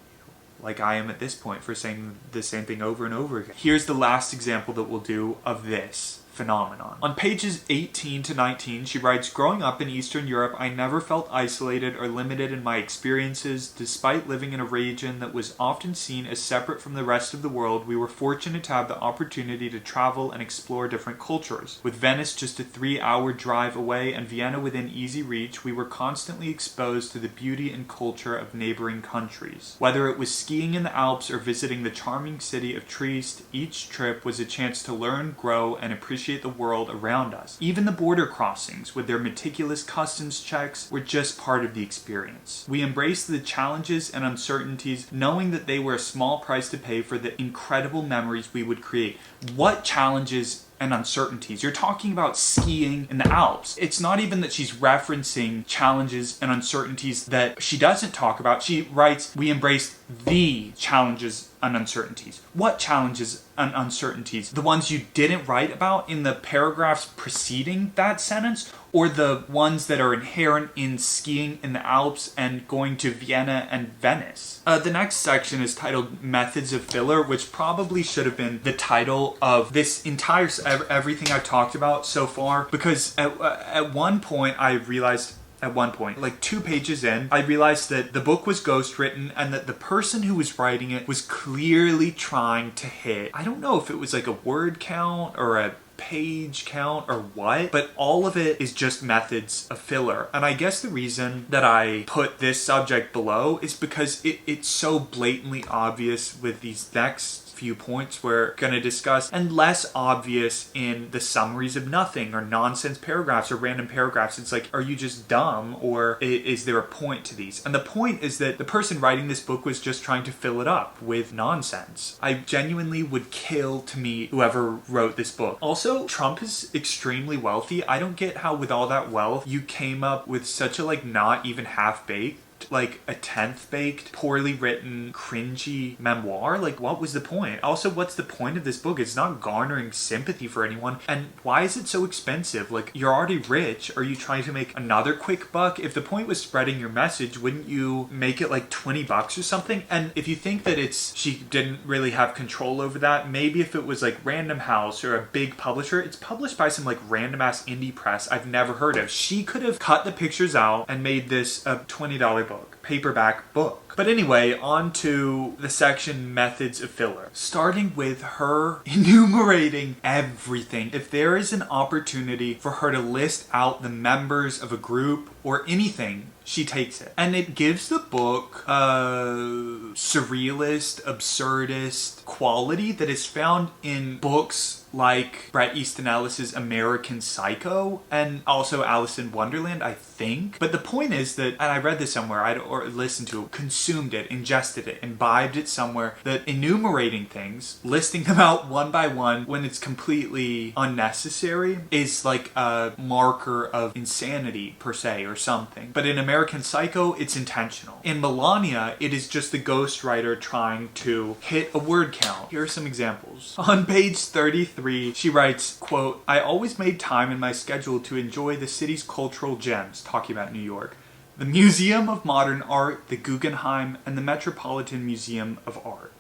Like I am at this point for saying the same thing over and over again. Here's the last example that we'll do of this phenomenon. On pages 18 to 19, she writes, growing up in Eastern Europe, I never felt isolated or limited in my experiences. Despite living in a region that was often seen as separate from the rest of the world, we were fortunate to have the opportunity to travel and explore different cultures. With Venice just a 3-hour drive away and Vienna within easy reach, we were constantly exposed to the beauty and culture of neighboring countries. Whether it was skiing in the Alps or visiting the charming city of Trieste, each trip was a chance to learn, grow, and appreciate the world around us. Even the border crossings, with their meticulous customs checks, were just part of the experience. We embraced the challenges and uncertainties, knowing that they were a small price to pay for the incredible memories we would create. What challenges and uncertainties? You're talking about skiing in the Alps. It's not even that she's referencing challenges and uncertainties that she doesn't talk about. She writes, we embraced the challenges and uncertainties. What challenges and uncertainties? The ones you didn't write about in the paragraphs preceding that sentence, or the ones that are inherent in skiing in the Alps and going to Vienna and Venice? The next section is titled Methods of Filler, which probably should have been the title of this entire, everything I've talked about so far, because at one point I realized, like 2 pages in, I realized that the book was ghostwritten and that the person who was writing it was clearly trying to hit, I don't know if it was like a word count or a page count or what, but all of it is just methods of filler. And I guess the reason that I put this subject below is because it's so blatantly obvious with these next few points we're going to discuss, and less obvious in the summaries of nothing or nonsense paragraphs or random paragraphs. It's like, are you just dumb, or is there a point to these? And the point is that the person writing this book was just trying to fill it up with nonsense. I genuinely would kill to meet whoever wrote this book. Also, Trump is extremely wealthy. I don't get how with all that wealth you came up with such a not even half-baked, like a 10th baked, poorly written, cringy memoir. Like, what was the point? Also, what's the point of this book? It's not garnering sympathy for anyone. And why is it so expensive? Like, you're already rich. Are you trying to make another quick buck? If the point was spreading your message, wouldn't you make it like $20 or something? And if you think that she didn't really have control over that, maybe if it was like Random House or a big publisher, it's published by some like random ass indie press I've never heard of. She could have cut the pictures out and made this a $20 book, paperback book. But anyway, on to the section Methods of Filler. Starting with her enumerating everything. If there is an opportunity for her to list out the members of a group or anything, she takes it. And it gives the book a surrealist, absurdist quality that is found in books like Bret Easton Ellis's American Psycho and also Alice in Wonderland, I think. But the point is that, and I read this somewhere, or listened to it, consumed it, ingested it, imbibed it somewhere, that enumerating things, listing them out one by one when it's completely unnecessary, is like a marker of insanity per se or something. But in American Psycho, it's intentional. In Melania, it is just the ghostwriter trying to hit a word count. Here are some examples. On page 33, she writes, quote, I always made time in my schedule to enjoy the city's cultural gems, talking about New York, the Museum of Modern Art, the Guggenheim, and the Metropolitan Museum of Art.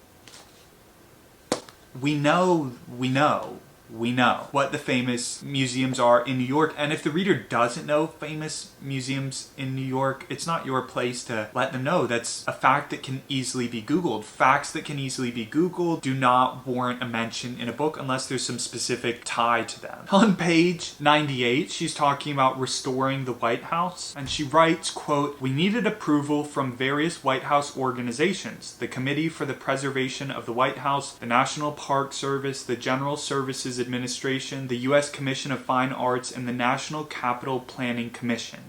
We know we know what the famous museums are in New York. And if the reader doesn't know famous museums in New York, it's not your place to let them know. That's a fact that can easily be Googled. Facts that can easily be Googled do not warrant a mention in a book unless there's some specific tie to them. On page 98, she's talking about restoring the White House, and she writes, quote, "We needed approval from various White House organizations, the Committee for the Preservation of the White House, the National Park Service, the General Services Administration, the U.S. Commission of Fine Arts, and the National Capital Planning Commission."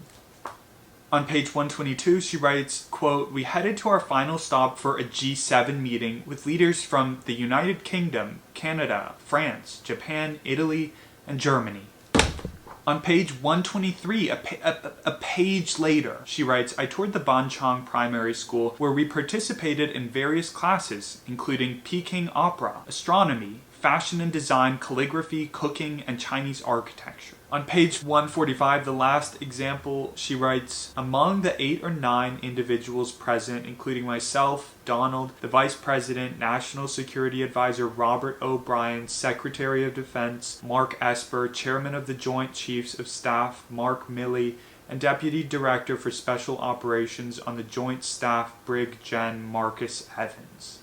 On page 122, she writes, quote, "We headed to our final stop for a G7 meeting with leaders from the United Kingdom, Canada, France, Japan, Italy, and Germany." On page 123, a page later, she writes, "I toured the Banchang Primary School where we participated in various classes, including Peking opera, astronomy, fashion and design, calligraphy, cooking, and Chinese architecture." On page 145, the last example, she writes, "Among the 8 or 9 individuals present, including myself, Donald, the Vice President, National Security Advisor Robert O'Brien, Secretary of Defense Mark Esper, Chairman of the Joint Chiefs of Staff Mark Milley, and Deputy Director for Special Operations on the Joint Staff Brig Gen Marcus Evans."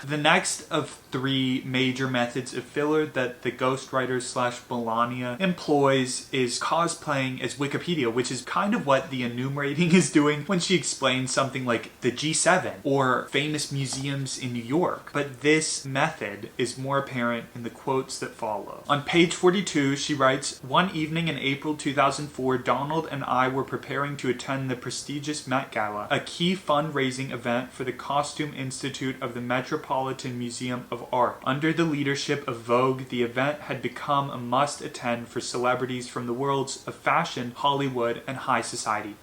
The next of 3 major methods of filler that the ghostwriter / Melania employs is cosplaying as Wikipedia, which is kind of what the enumerating is doing when she explains something like the G7 or famous museums in New York. But this method is more apparent in the quotes that follow. On page 42, she writes, "One evening in April 2004, Donald and I were preparing to attend the prestigious Met Gala, a key fundraising event for the Costume Institute of the Metropolitan Museum of Art. Under the leadership of Vogue, the event had become a must-attend for celebrities from the worlds of fashion, Hollywood, and high society."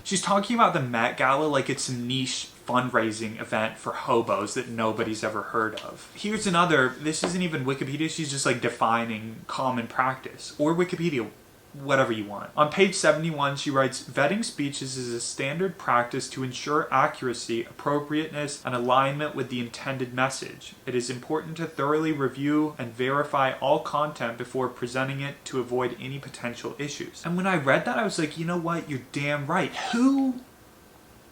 She's talking about the Met Gala like it's a niche fundraising event for hobos that nobody's ever heard of. Here's another, this isn't even Wikipedia, she's just like defining common practice. Or Wikipedia, whatever you want. On page 71, she writes, "Vetting speeches is a standard practice to ensure accuracy, appropriateness, and alignment with the intended message. It is important to thoroughly review and verify all content before presenting it to avoid any potential issues." And when I read that, I was like, you know what? You're damn right. Who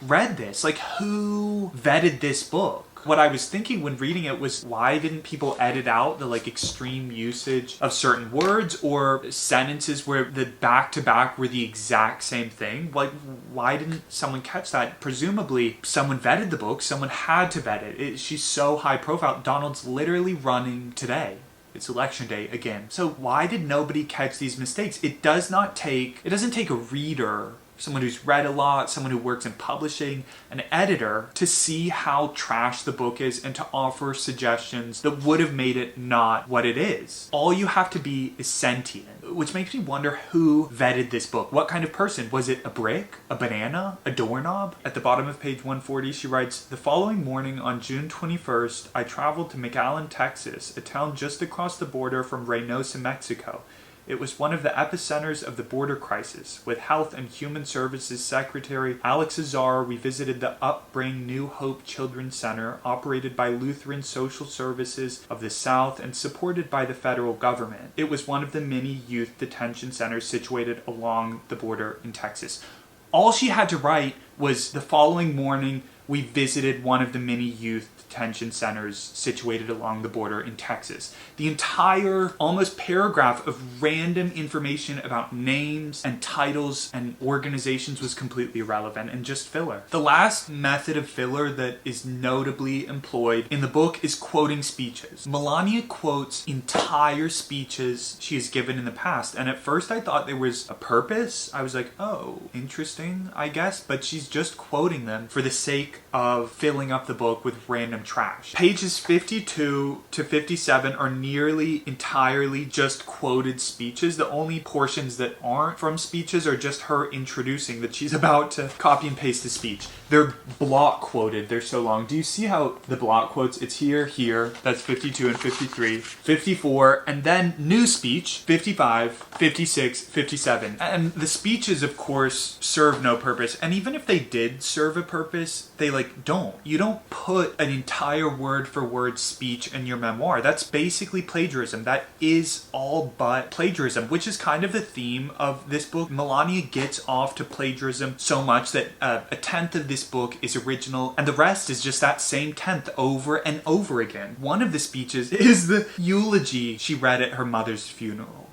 read this? Like, who vetted this book? What I was thinking when reading it was, why didn't people edit out the like extreme usage of certain words or sentences where the back-to-back were the exact same thing? Like, why didn't someone catch that? Presumably, someone vetted the book, someone had to vet it. She's so high profile. Donald's literally running today. It's election day again. So why did nobody catch these mistakes? It doesn't take a reader, someone who's read a lot, someone who works in publishing, an editor, to see how trash the book is and to offer suggestions that would have made it not what it is. All you have to be is sentient, which makes me wonder who vetted this book. What kind of person? Was it a brick? A banana? A doorknob? At the bottom of page 140, she writes, "The following morning on June 21st, I traveled to McAllen, Texas, a town just across the border from Reynosa, Mexico. It was one of the epicenters of the border crisis. With Health and Human Services Secretary Alex Azar, we visited the Upbring New Hope Children's Center, operated by Lutheran Social Services of the South and supported by the federal government. It was one of the many youth detention centers situated along the border in Texas." All she had to write was, "The following morning, we visited one of the many youth detention centers situated along the border in Texas." The entire almost paragraph of random information about names and titles and organizations was completely irrelevant and just filler. The last method of filler that is notably employed in the book is quoting speeches. Melania quotes entire speeches she has given in the past, and at first I thought there was a purpose. I was like, oh, interesting, I guess, but she's just quoting them for the sake of filling up the book with random trash. Pages 52 to 57 are nearly entirely just quoted speeches. The only portions that aren't from speeches are just her introducing that she's about to copy and paste a speech. They're block quoted, they're so long. Do you see how the block quotes, it's here, here, that's 52 and 53, 54, and then new speech, 55, 56, 57. And the speeches, of course, serve no purpose. And even if they did serve a purpose, they don't. You don't put an entire word for word speech in your memoir. That's basically plagiarism. That is all but plagiarism, which is kind of the theme of this book. Melania gets off to plagiarism so much that a tenth of this book is original, and the rest is just that same tenth over and over again. One of the speeches is the eulogy she read at her mother's funeral.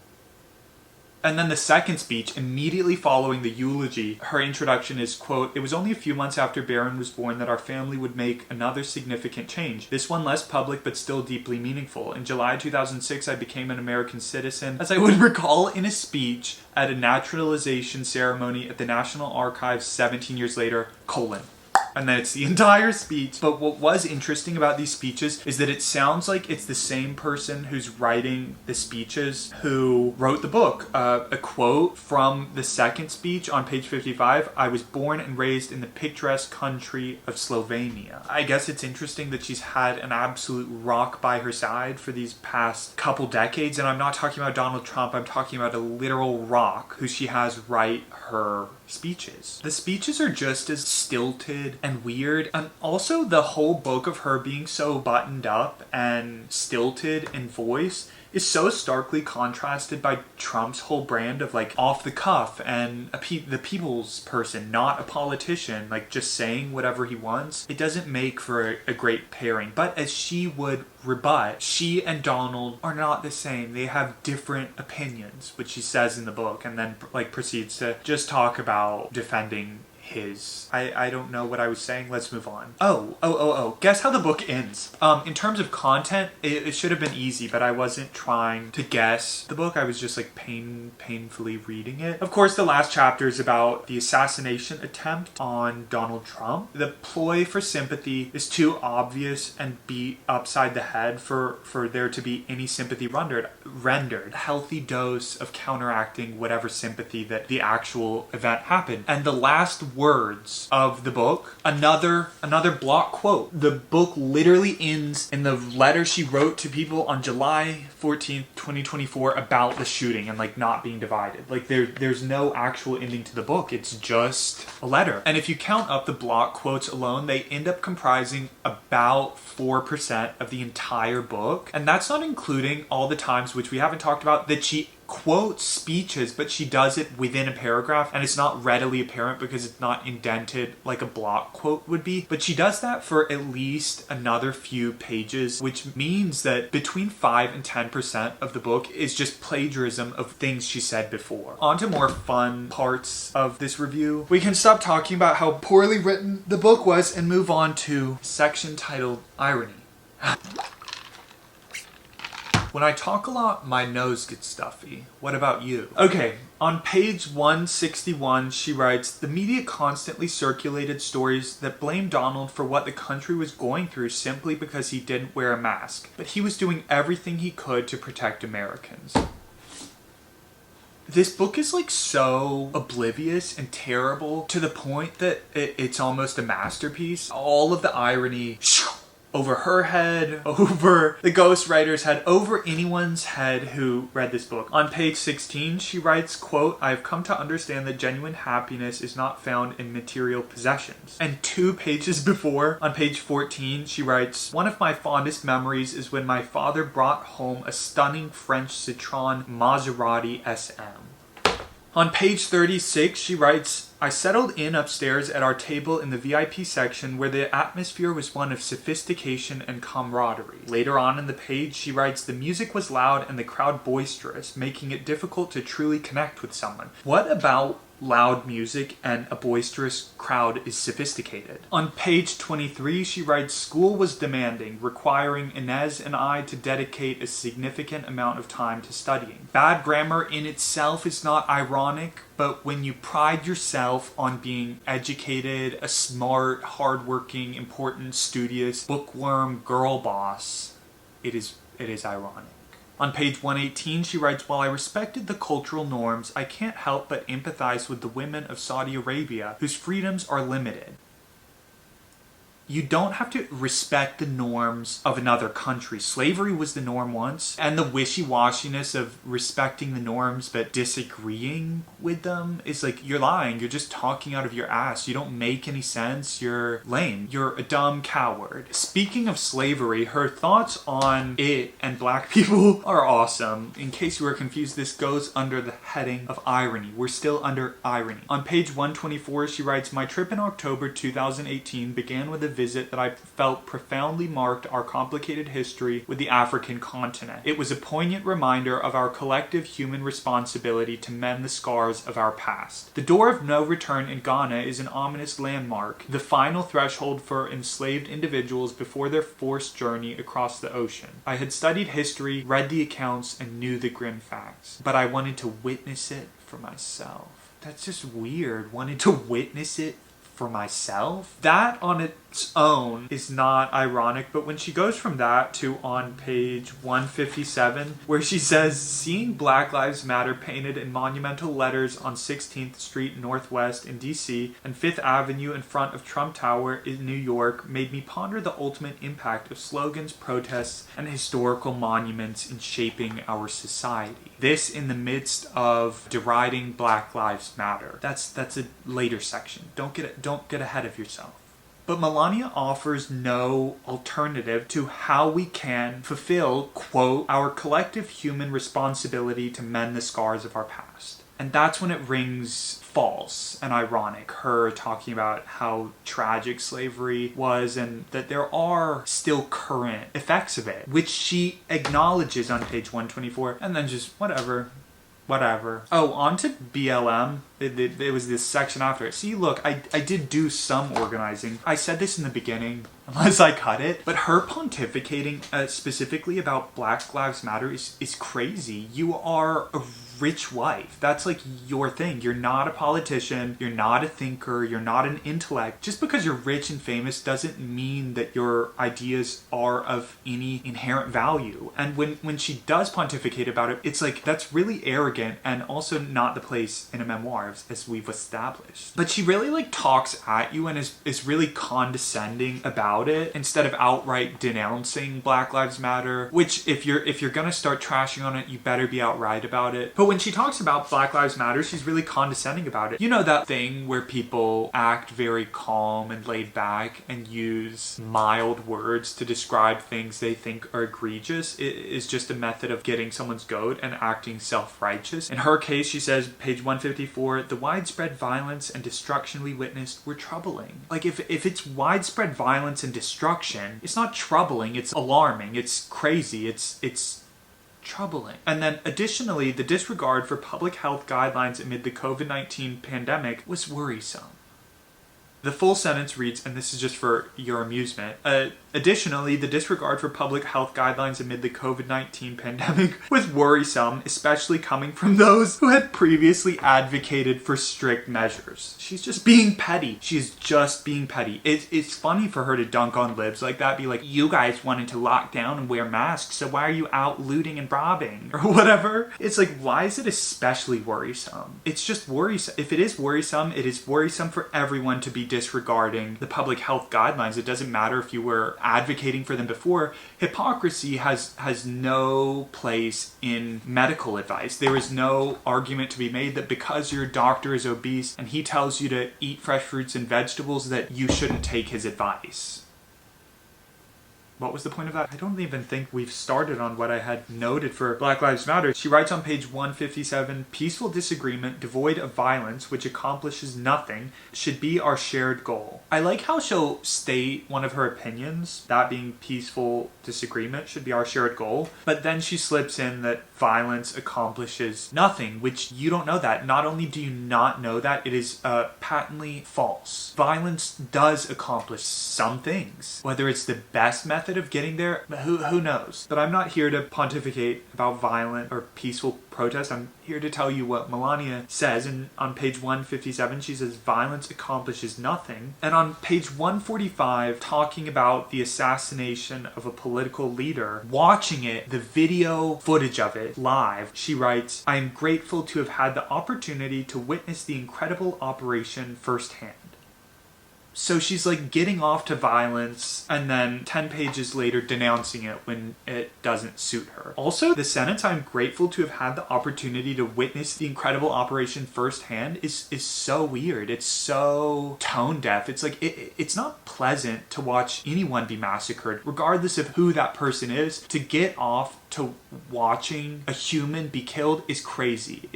And then the second speech, immediately following the eulogy, her introduction is, quote, "It was only a few months after Barron was born that our family would make another significant change. This one less public but still deeply meaningful. In July 2006, I became an American citizen, as I would recall in a speech at a naturalization ceremony at the National Archives 17 years later, colon." And then it's the entire speech. But what was interesting about these speeches is that it sounds like it's the same person who's writing the speeches who wrote the book. A quote from the second speech on page 55, "I was born and raised in the picturesque country of Slovenia." I guess it's interesting that she's had an absolute rock by her side for these past couple decades. And I'm not talking about Donald Trump, I'm talking about a literal rock who she has write her speeches. The speeches are just as stilted and weird, and also the whole book of her being so buttoned up and stilted in voice is so starkly contrasted by Trump's whole brand of off the cuff and the people's person, not a politician, just saying whatever he wants. It doesn't make for a great pairing. But as she would rebut, she and Donald are not the same. They have different opinions, which she says in the book, and then proceeds to just talk about defending his. I don't know what I was saying. Let's move on. Oh. Guess how the book ends. In terms of content, it should have been easy, but I wasn't trying to guess the book. I was just painfully reading it. Of course, the last chapter is about the assassination attempt on Donald Trump. The ploy for sympathy is too obvious and beat upside the head for there to be any sympathy rendered. A healthy dose of counteracting whatever sympathy that the actual event happened. And the last words of the book, another block quote. The book literally ends in the letter she wrote to people on July 14th, 2024 about the shooting and not being divided. There's no actual ending to the book. It's just a letter. And if you count up the block quotes alone, they end up comprising about 4% of the entire book. And that's not including all the times, which we haven't talked about, that she quotes speeches, but she does it within a paragraph, and it's not readily apparent because it's not indented like a block quote would be. But she does that for at least another few pages, which means that between 5 and 10% of the book is just plagiarism of things she said before. On to more fun parts of this review. We can stop talking about how poorly written the book was and move on to a section titled Irony. When I talk a lot, my nose gets stuffy. What about you? Okay, on page 161, she writes, "The media constantly circulated stories that blamed Donald for what the country was going through simply because he didn't wear a mask. But he was doing everything he could to protect Americans." This book is so oblivious and terrible to the point that it's almost a masterpiece. All of the irony over her head, over the ghostwriter's head, over anyone's head who read this book. On page 16, she writes, quote, "I have come to understand that genuine happiness is not found in material possessions." And 2 pages before, on page 14, she writes, "One of my fondest memories is when my father brought home a stunning French Citroën Maserati SM." On page 36, she writes, "I settled in upstairs at our table in the VIP section where the atmosphere was one of sophistication and camaraderie." Later on in the page, she writes, "The music was loud and the crowd boisterous, making it difficult to truly connect with someone." What about loud music and a boisterous crowd is sophisticated? On page 23, she writes, "School was demanding, requiring Inez and I to dedicate a significant amount of time to studying. Bad grammar in itself is not ironic, but when you pride yourself on being educated, a smart, hardworking, important, studious, bookworm girl boss, it is ironic." On page 118, she writes, "While I respected the cultural norms, I can't help but empathize with the women of Saudi Arabia, whose freedoms are limited." You don't have to respect the norms of another country. Slavery was the norm once, and the wishy-washiness of respecting the norms but disagreeing with them is like, you're lying. You're just talking out of your ass. You don't make any sense. You're lame. You're a dumb coward. Speaking of slavery, her thoughts on it and black people are awesome. In case you were confused, this goes under the heading of irony. We're still under irony. On page 124, she writes, "My trip in October 2018 began with a visit that I felt profoundly marked our complicated history with the African continent. It was a poignant reminder of our collective human responsibility to mend the scars of our past. The door of no return in Ghana is an ominous landmark, the final threshold for enslaved individuals before their forced journey across the ocean. I had studied history, read the accounts, and knew the grim facts, but I wanted to witness it for myself." That's just weird, wanting to witness it for myself. That on its own is not ironic, but when she goes from that to on page 157, where she says, "Seeing Black Lives Matter painted in monumental letters on 16th Street Northwest in DC and 5th Avenue in front of Trump Tower in New York made me ponder the ultimate impact of slogans, protests, and historical monuments in shaping our society. This in the midst of deriding Black Lives Matter." That's a later section. Don't get ahead of yourself. But Melania offers no alternative to how we can fulfill, quote, "our collective human responsibility to mend the scars of our past." And that's when it rings false and ironic, her talking about how tragic slavery was and that there are still current effects of it, which she acknowledges on page 124, and then just whatever. Oh, on to BLM. It was this section after it. See, look, I did do some organizing. I said this in the beginning, unless I cut it. But her pontificating specifically about Black Lives Matter is crazy. You are a rich wife. That's like your thing. You're not a politician. You're not a thinker. You're not an intellect. Just because you're rich and famous doesn't mean that your ideas are of any inherent value. And when she does pontificate about it, it's like, that's really arrogant and also not the place in a memoir, as we've established. But she really like talks at you and is really condescending about it instead of outright denouncing Black Lives Matter, which if you're gonna start trashing on it, you better be outright about it. But when she talks about Black Lives Matter, she's really condescending about it. You know that thing where people act very calm and laid back and use mild words to describe things they think are egregious? It is just a method of getting someone's goat and acting self-righteous. In her case, she says, page 154, "The widespread violence and destruction we witnessed were troubling." Like, if it's widespread violence and destruction, it's not troubling, it's alarming, it's crazy, it's troubling. And then additionally, the disregard for public health guidelines amid the COVID-19 pandemic was worrisome. The full sentence reads, and this is just for your amusement, additionally, the disregard for public health guidelines amid the COVID-19 pandemic was worrisome, especially coming from those who had previously advocated for strict measures. She's just being petty. She's just being petty. It's funny for her to dunk on libs like that, be like, "You guys wanted to lock down and wear masks, so why are you out looting and robbing?" Or whatever. It's like, why is it especially worrisome? It's just worrisome. If it is worrisome for everyone to be disregarding the public health guidelines. It doesn't matter if you were advocating for them before. Hypocrisy has no place in medical advice. There is no argument to be made that because your doctor is obese and he tells you to eat fresh fruits and vegetables that you shouldn't take his advice. What was the point of that? I don't even think we've started on what I had noted for Black Lives Matter. She writes on page 157, "Peaceful disagreement devoid of violence, which accomplishes nothing, should be our shared goal." I like how she'll state one of her opinions, that being peaceful disagreement should be our shared goal, but then she slips in that violence accomplishes nothing, which you don't know that. Not only do you not know that, it is patently false. Violence does accomplish some things. Whether it's the best method of getting there, who knows? But I'm not here to pontificate about violent or peaceful protest. I'm here to tell you what Melania says, and on page 157 she says violence accomplishes nothing, and on page 145 talking about the assassination of a political leader, watching it, the video footage of it live, she writes, "I am grateful to have had the opportunity to witness the incredible operation firsthand." So she's like getting off to violence and then 10 pages later denouncing it when it doesn't suit her. Also, the sentence, "I'm grateful to have had the opportunity to witness the incredible operation firsthand," is so weird. It's so tone deaf. It's like, it's not pleasant to watch anyone be massacred, regardless of who that person is. To get off to watching a human be killed is crazy.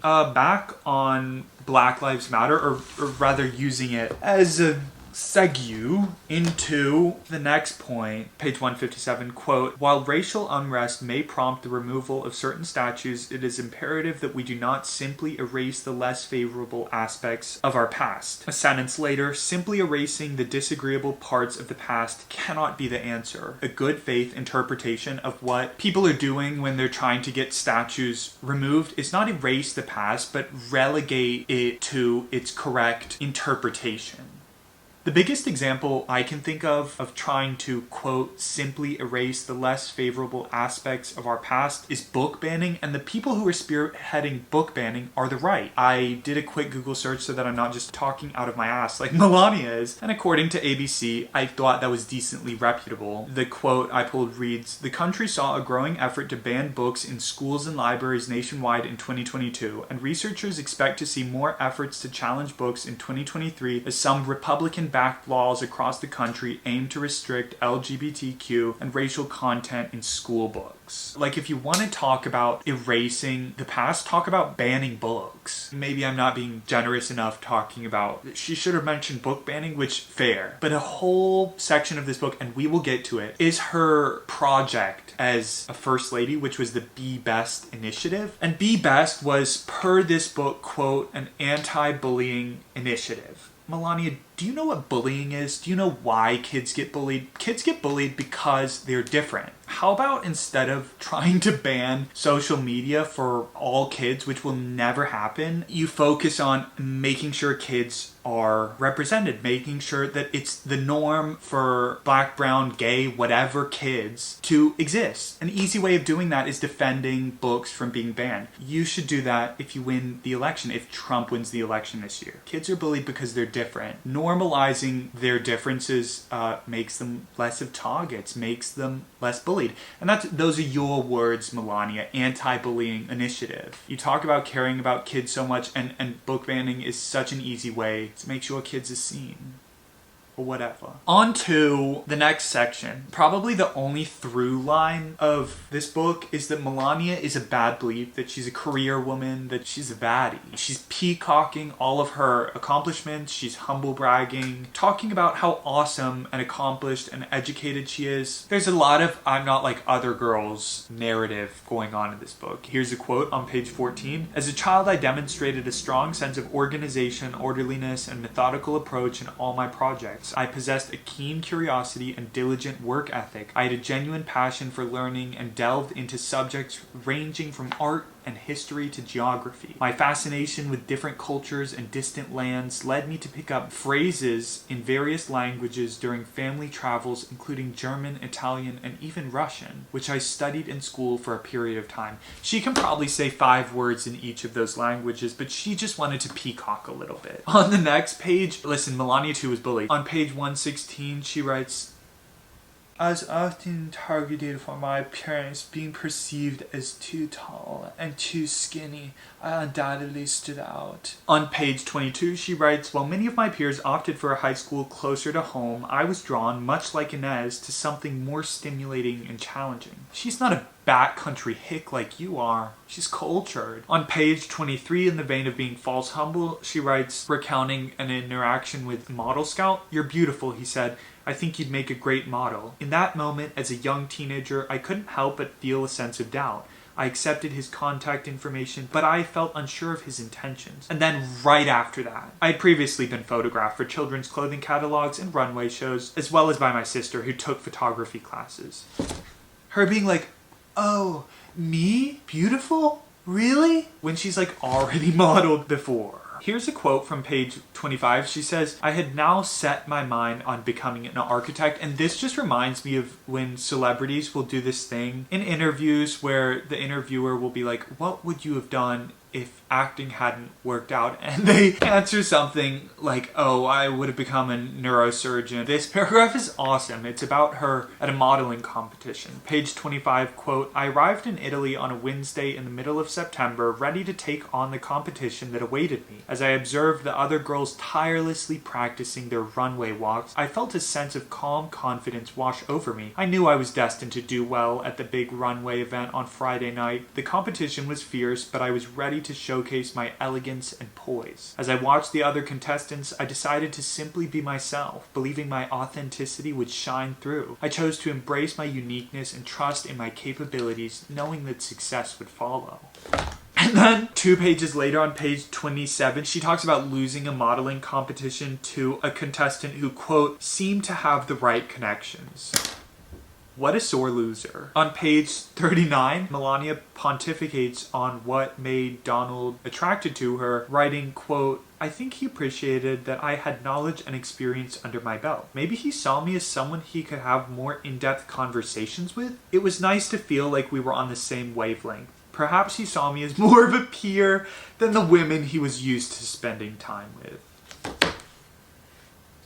Back on Black Lives Matter, or rather using it as a segue into the next point, page 157, quote, "While racial unrest may prompt the removal of certain statues, it is imperative that we do not simply erase the less favorable aspects of our past." A sentence later, "Simply erasing the disagreeable parts of the past cannot be the answer. A good faith interpretation of what people are doing when they're trying to get statues removed is not erase the past, but relegate it to its correct interpretation." The biggest example I can think of trying to, quote, "simply erase the less favorable aspects of our past" is book banning, and the people who are spearheading book banning are the right. I did a quick Google search so that I'm not just talking out of my ass like Melania is, and according to ABC, I thought that was decently reputable. The quote I pulled reads, "The country saw a growing effort to ban books in schools and libraries nationwide in 2022, and researchers expect to see more efforts to challenge books in 2023 as some Republican-backed laws across the country aim to restrict LGBTQ and racial content in school books." Like, if you want to talk about erasing the past, talk about banning books. Maybe I'm not being generous enough talking about, she should have mentioned book banning, which fair. But a whole section of this book, and we will get to it, is her project as a first lady, which was the Be Best initiative. And Be Best was, per this book, quote, "an anti-bullying initiative." Melania, do you know what bullying is? Do you know why kids get bullied? Kids get bullied because they're different. How about instead of trying to ban social media for all kids, which will never happen, you focus on making sure kids are represented, making sure that it's the norm for black, brown, gay, whatever kids to exist. An easy way of doing that is defending books from being banned. You should do that if you win the election, if Trump wins the election this year. Kids are bullied because they're different. Normalizing their differences makes them less of targets, makes them less bullied. And those are your words, Melania, anti-bullying initiative. You talk about caring about kids so much, and book banning is such an easy way to make sure kids are seen. Or whatever. On to the next section. Probably the only through line of this book is that Melania is a bad bleep, that she's a career woman, that she's a baddie. She's peacocking all of her accomplishments, she's humble bragging, talking about how awesome and accomplished and educated she is. There's a lot of "I'm not like other girls" narrative going on in this book. Here's a quote on page 14. "As a child, I demonstrated a strong sense of organization, orderliness, and methodical approach in all my projects. I possessed a keen curiosity and diligent work ethic. I had a genuine passion for learning and delved into subjects ranging from art and history to geography. My fascination with different cultures and distant lands led me to pick up phrases in various languages during family travels, including German, Italian, and even Russian, which I studied in school for a period of time." She can probably say 5 words in each of those languages, but she just wanted to peacock a little bit. On the next page, listen, Melania too was bullied. On page 116, she writes, "I was often targeted for my appearance, being perceived as too tall and too skinny. I undoubtedly stood out." On page 22, she writes, "While many of my peers opted for a high school closer to home, I was drawn, much like Inez, to something more stimulating and challenging." She's not a backcountry hick like you are. She's cultured. On page 23, in the vein of being false humble, she writes, recounting an interaction with Model Scout, "You're beautiful," he said. "I think you'd make a great model." In that moment, as a young teenager, I couldn't help but feel a sense of doubt. I accepted his contact information, but I felt unsure of his intentions. And then right after that, I had previously been photographed for children's clothing catalogs and runway shows, as well as by my sister, who took photography classes. Her being like, "Oh, me? Beautiful? Really?" When she's like already modeled before. Here's a quote from page 25. She says, "I had now set my mind on becoming an architect," and this just reminds me of when celebrities will do this thing in interviews where the interviewer will be like, "What would you have done if acting hadn't worked out, and they answer something like, oh, I would have become a neurosurgeon. This paragraph is awesome. It's about her at a modeling competition. Page 25, quote, I arrived in Italy on a Wednesday in the middle of September, ready to take on the competition that awaited me. As I observed the other girls tirelessly practicing their runway walks, I felt a sense of calm confidence wash over me. I knew I was destined to do well at the big runway event on Friday night. The competition was fierce, but I was ready to showcase my elegance and poise. As I watched the other contestants, I decided to simply be myself, believing my authenticity would shine through. I chose to embrace my uniqueness and trust in my capabilities, knowing that success would follow. And then 2 pages later on page 27, she talks about losing a modeling competition to a contestant who, quote, seemed to have the right connections. What a sore loser. On page 39, Melania pontificates on what made Donald attracted to her, writing, quote, I think he appreciated that I had knowledge and experience under my belt. Maybe he saw me as someone he could have more in-depth conversations with. It was nice to feel like we were on the same wavelength. Perhaps he saw me as more of a peer than the women he was used to spending time with.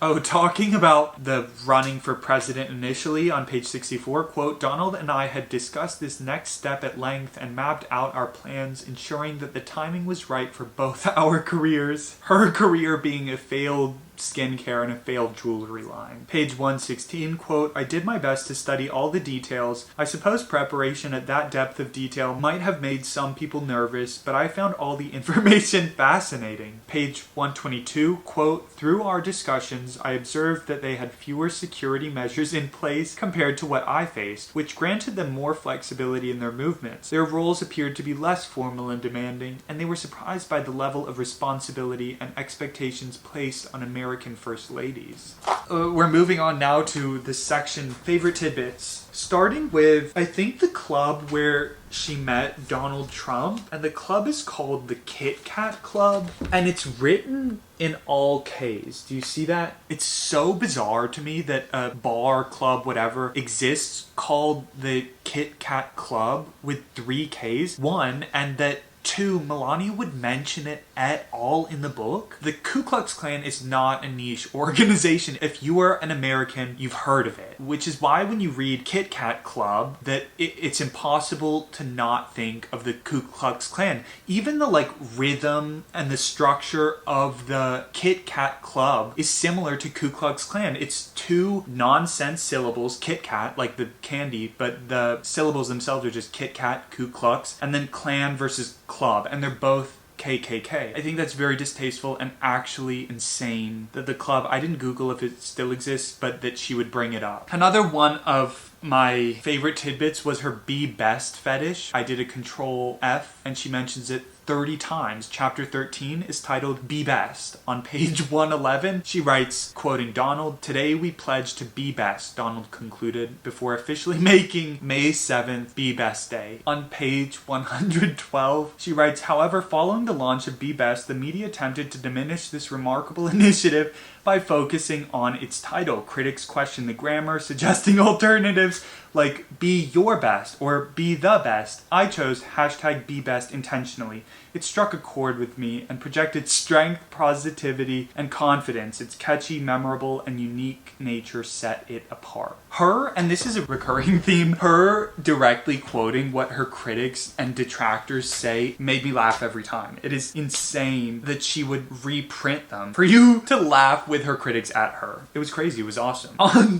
Oh, talking about the running for president initially on page 64, quote, Donald and I had discussed this next step at length and mapped out our plans, ensuring that the timing was right for both our careers. Her career being a failed skincare and a failed jewelry line. Page 116, quote, I did my best to study all the details. I suppose preparation at that depth of detail might have made some people nervous, but I found all the information fascinating. Page 122, quote, through our discussions, I observed that they had fewer security measures in place compared to what I faced, which granted them more flexibility in their movements. Their roles appeared to be less formal and demanding, and they were surprised by the level of responsibility and expectations placed on American first ladies. We're moving on now to the section favorite tidbits, starting with, I think, the club where she met Donald Trump, and the club is called the Kit Kat Club, and it's written in all K's. Do you see that? It's so bizarre to me that a bar, club, whatever exists called the Kit Kat Club with 3 K's. 1, and that 2, Melania would mention it at all in the book. The Ku Klux Klan is not a niche organization. If you are an American, you've heard of it. Which is why when you read Kit Kat Club, that it's impossible to not think of the Ku Klux Klan. Even the rhythm and the structure of the Kit Kat Club is similar to Ku Klux Klan. It's 2 nonsense syllables, Kit Kat, like the candy, but the syllables themselves are just Kit Kat, Ku Klux, and then Klan versus club, and they're both KKK. I think that's very distasteful and actually insane that the club, I didn't Google if it still exists, but that she would bring it up. Another one of my favorite tidbits was her be best fetish. I did a control F and she mentions it 30 times. Chapter 13 is titled Be Best. On page 111, she writes, quoting Donald, today we pledge to be best, Donald concluded, before officially making May 7th Be Best Day. On page 112, she writes, however, following the launch of Be Best, the media attempted to diminish this remarkable initiative by focusing on its title. Critics questioned the grammar, suggesting alternatives like be your best or be the best. I chose hashtag be best intentionally. It struck a chord with me and projected strength, positivity, and confidence. Its catchy, memorable, and unique nature set it apart. Her, and this is a recurring theme, her directly quoting what her critics and detractors say made me laugh every time. It is insane that she would reprint them for you to laugh with her critics at her. It was crazy. It was awesome.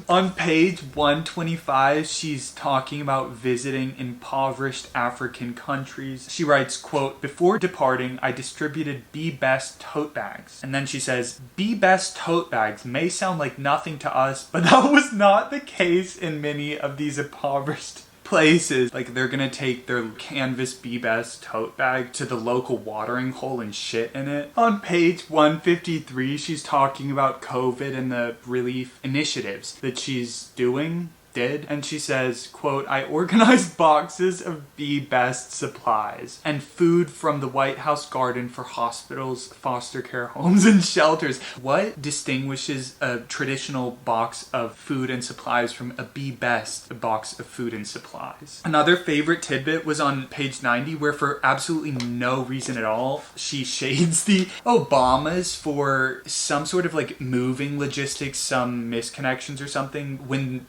On page 125, she's talking about visiting impoverished African countries. She writes, quote, before departing, I distributed Be Best tote bags. And then she says, Be Best tote bags may sound like nothing to us, but that was not the case in many of these impoverished places. Like, they're gonna take their canvas Be Best tote bag to the local watering hole and shit in it. On page 153, she's talking about COVID and the relief initiatives that she's doing did. And she says, quote, I organized boxes of Be Best supplies and food from the White House garden for hospitals, foster care homes, and shelters. What distinguishes a traditional box of food and supplies from a Be Best box of food and supplies? Another favorite tidbit was on page 90, where for absolutely no reason at all, she shades the Obamas for some sort of like moving logistics, some misconnections or something when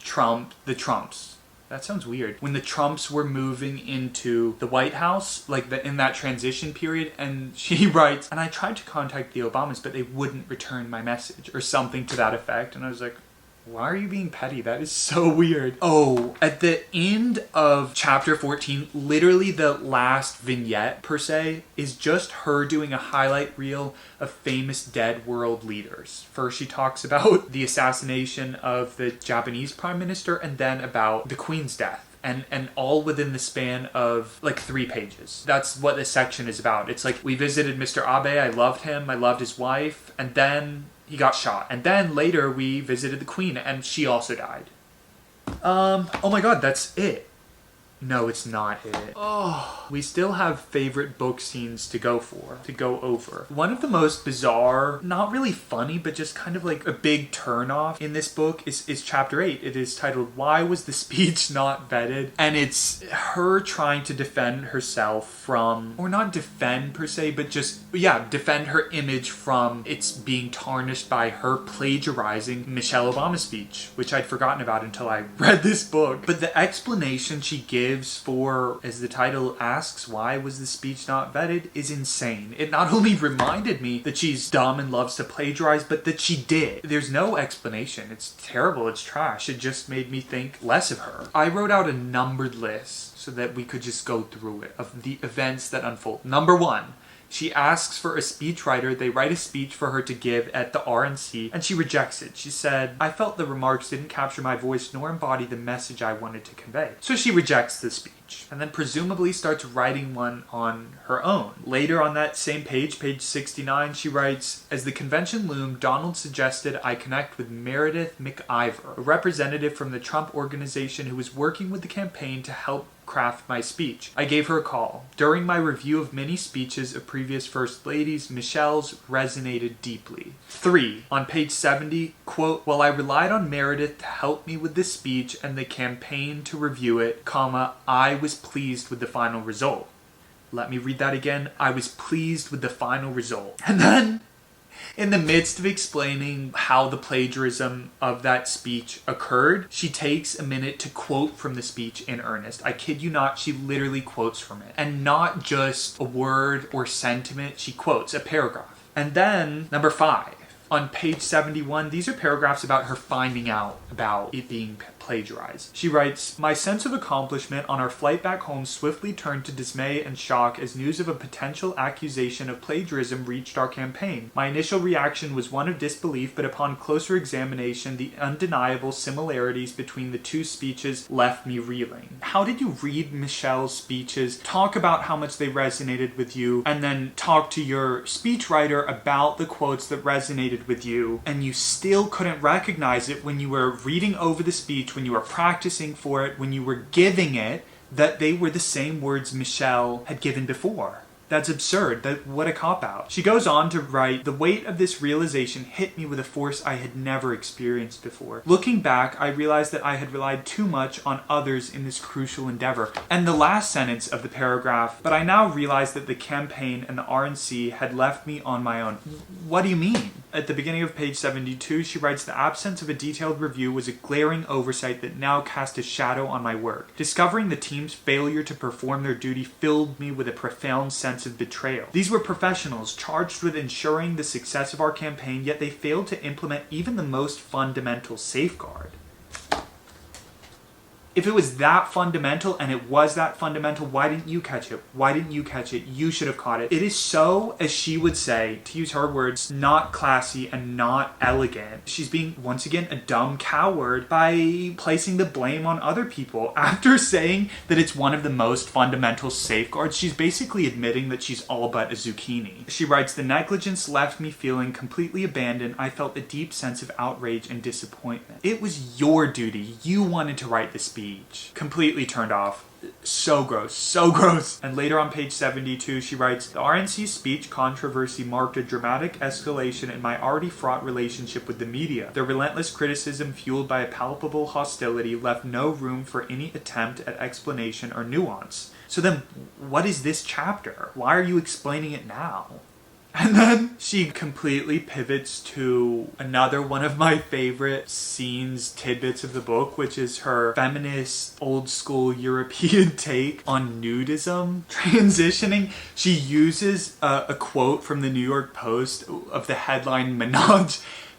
the Trumps. That sounds weird. When the Trumps were moving into the White House, like in that transition period, and she writes, and I tried to contact the Obamas, but they wouldn't return my message, or something to that effect. And I was like, why are you being petty? That is so weird. Oh, at the end of chapter 14, literally the last vignette, per se, is just her doing a highlight reel of famous dead world leaders. First, she talks about the assassination of the Japanese prime minister, and then about the Queen's death. And all within the span of like 3 pages. That's what this section is about. It's like, we visited Mr. Abe, I loved him, I loved his wife, and then he got shot. And then later we visited the Queen, and she also died. Oh my god, that's it. No, it's not it. Oh, we still have favorite book scenes to go over. One of the most bizarre, not really funny, but just kind of like a big turnoff in this book is chapter 8. It is titled, Why Was the Speech Not Vetted? And it's her trying to defend herself from, or not defend per se, but just, yeah, defend her image from its being tarnished by her plagiarizing Michelle Obama's speech, which I'd forgotten about until I read this book. But the explanation she gives for, as the title asks, why was the speech not vetted, is insane. It not only reminded me that she's dumb and loves to plagiarize, but that she did. There's no explanation. It's terrible. It's trash. It just made me think less of her. I wrote out a numbered list so that we could just go through it of the events that unfold. Number 1. She asks for a speechwriter. They write a speech for her to give at the RNC, and she rejects it. She said, I felt the remarks didn't capture my voice nor embody the message I wanted to convey. So she rejects the speech, and then presumably starts writing one on her own. Later on that same page 69, she writes, as the convention loomed, Donald suggested I connect with Meredith McIver, a representative from the Trump organization who was working with the campaign to help craft my speech. I gave her a call. During my review of many speeches of previous First Ladies, Michelle's resonated deeply. 3. On page 70, quote, while I relied on Meredith to help me with the speech and the campaign to review it, comma, I was pleased with the final result. Let me read that again. I was pleased with the final result. And then, in the midst of explaining how the plagiarism of that speech occurred, she takes a minute to quote from the speech in earnest. I kid you not, she literally quotes from it. And not just a word or sentiment, she quotes a paragraph. And then, number 5. On page 71, these are paragraphs about her finding out about it being plagiarized. She writes, my sense of accomplishment on our flight back home swiftly turned to dismay and shock as news of a potential accusation of plagiarism reached our campaign. My initial reaction was one of disbelief, but upon closer examination, the undeniable similarities between the 2 speeches left me reeling. How did you read Michelle's speeches, talk about how much they resonated with you, and then talk to your speechwriter about the quotes that resonated with you, and you still couldn't recognize it when you were reading over the speech, when you were practicing for it, when you were giving it, that they were the same words Michelle had given before? That's absurd. What a cop-out. She goes on to write, the weight of this realization hit me with a force I had never experienced before. Looking back, I realized that I had relied too much on others in this crucial endeavor. And the last sentence of the paragraph, but I now realized that the campaign and the RNC had left me on my own. What do you mean? At the beginning of page 72, she writes, the absence of a detailed review was a glaring oversight that now cast a shadow on my work. Discovering the team's failure to perform their duty filled me with a profound sense of betrayal. These were professionals charged with ensuring the success of our campaign, yet they failed to implement even the most fundamental safeguard. If it was that fundamental, and it was that fundamental, why didn't you catch it? Why didn't you catch it? You should have caught it. It is so, as she would say, to use her words, not classy and not elegant. She's being, once again, a dumb coward by placing the blame on other people. After saying that it's one of the most fundamental safeguards, she's basically admitting that she's all but a zucchini. She writes, "The negligence left me feeling completely abandoned. I felt a deep sense of outrage and disappointment." It was your duty. You wanted to write the speech. Completely turned off. So gross, so gross. And later on page 72, she writes, "The RNC speech controversy marked a dramatic escalation in my already fraught relationship with the media. The relentless criticism fueled by a palpable hostility left no room for any attempt at explanation or nuance." So then, what is this chapter? Why are you explaining it now? And then she completely pivots to another one of my favorite scenes, tidbits of the book, which is her feminist, old school European take on nudism. Transitioning, she uses a quote from the New York Post of the headline,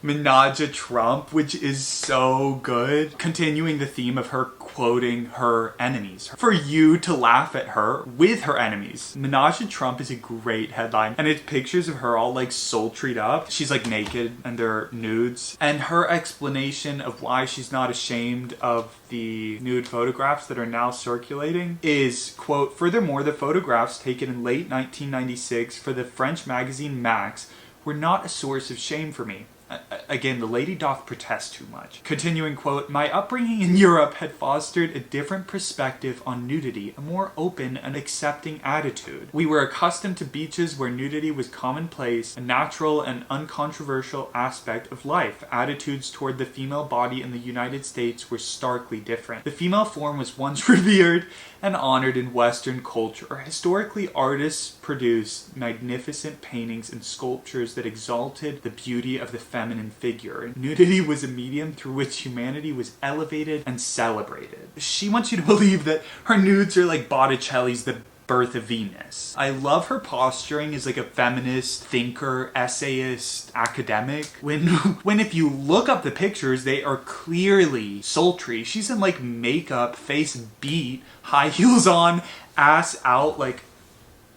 Menage a Trump, which is so good. Continuing the theme of her quoting her enemies. For you to laugh at her with her enemies. Menage a Trump is a great headline. And it's pictures of her all like sultried up. She's like naked and they're nudes. And her explanation of why she's not ashamed of the nude photographs that are now circulating is, quote, "Furthermore, the photographs taken in late 1996 for the French magazine Max were not a source of shame for me." Again, the lady doth protest too much. Continuing, quote, "My upbringing in Europe had fostered a different perspective on nudity, a more open and accepting attitude. We were accustomed to beaches where nudity was commonplace, a natural and uncontroversial aspect of life. Attitudes toward the female body in the United States were starkly different. The female form was once revered and honored in Western culture. Historically, artists produced magnificent paintings and sculptures that exalted the beauty of the feminine figure. Nudity was a medium through which humanity was elevated and celebrated." She wants you to believe that her nudes are like Botticelli's The Birth of Venus. I love her posturing as like a feminist thinker, essayist, academic. When if you look up the pictures, they are clearly sultry. She's in like makeup, face beat, high heels on, ass out, like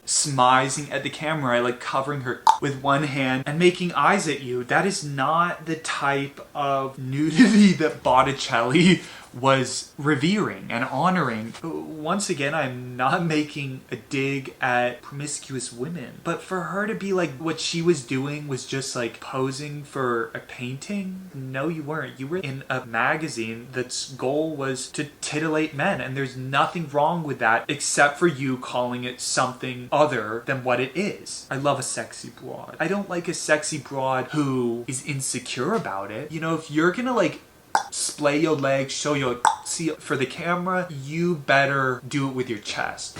smizing at the camera, like covering her with one hand and making eyes at you. That is not the type of nudity that Botticelli was revering and honoring. Once again, I'm not making a dig at promiscuous women, but for her to be like, what she was doing was just like posing for a painting. No, you weren't. You were in a magazine that's goal was to titillate men, and there's nothing wrong with that except for you calling it something other than what it is. I love a sexy broad. I don't like a sexy broad who is insecure about it. You know, if you're gonna like splay your legs, show your see for the camera, you better do it with your chest.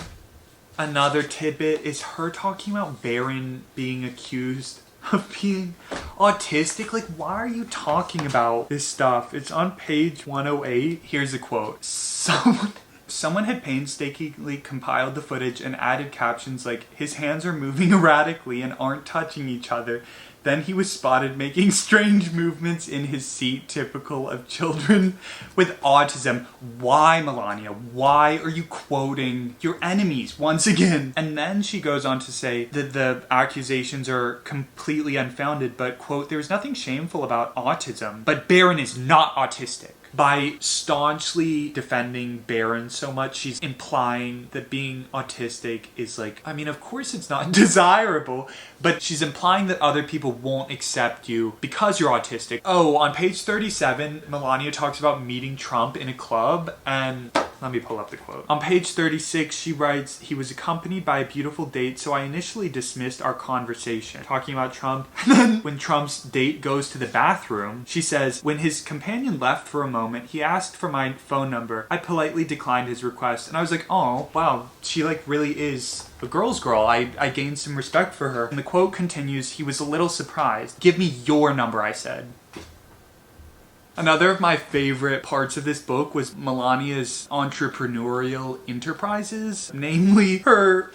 Another tidbit is her talking about Barron being accused of being autistic. Like, why are you talking about this stuff? It's on page 108. Here's a quote. Someone had painstakingly compiled the footage and added captions like, "His hands are moving erratically and aren't touching each other. Then he was spotted making strange movements in his seat, typical of children with autism." Why, Melania? Why are you quoting your enemies once again? And then she goes on to say that the accusations are completely unfounded, but, quote, "There is nothing shameful about autism, but Barron is not autistic." By staunchly defending Barron so much, she's implying that being autistic is like, I mean, of course it's not desirable, but she's implying that other people won't accept you because you're autistic. Oh, on page 37, Melania talks about meeting Trump in a club, and let me pull up the quote. On page 36, she writes, "He was accompanied by a beautiful date, so I initially dismissed our conversation." Talking about Trump. And then when Trump's date goes to the bathroom, she says, "When his companion left for a moment, he asked for my phone number. I politely declined his request." And I was like, oh, wow, she like really is a girl's girl. I gained some respect for her. And the quote continues, "He was a little surprised. 'Give me your number,' I said." Another of my favorite parts of this book was Melania's entrepreneurial enterprises. Namely, her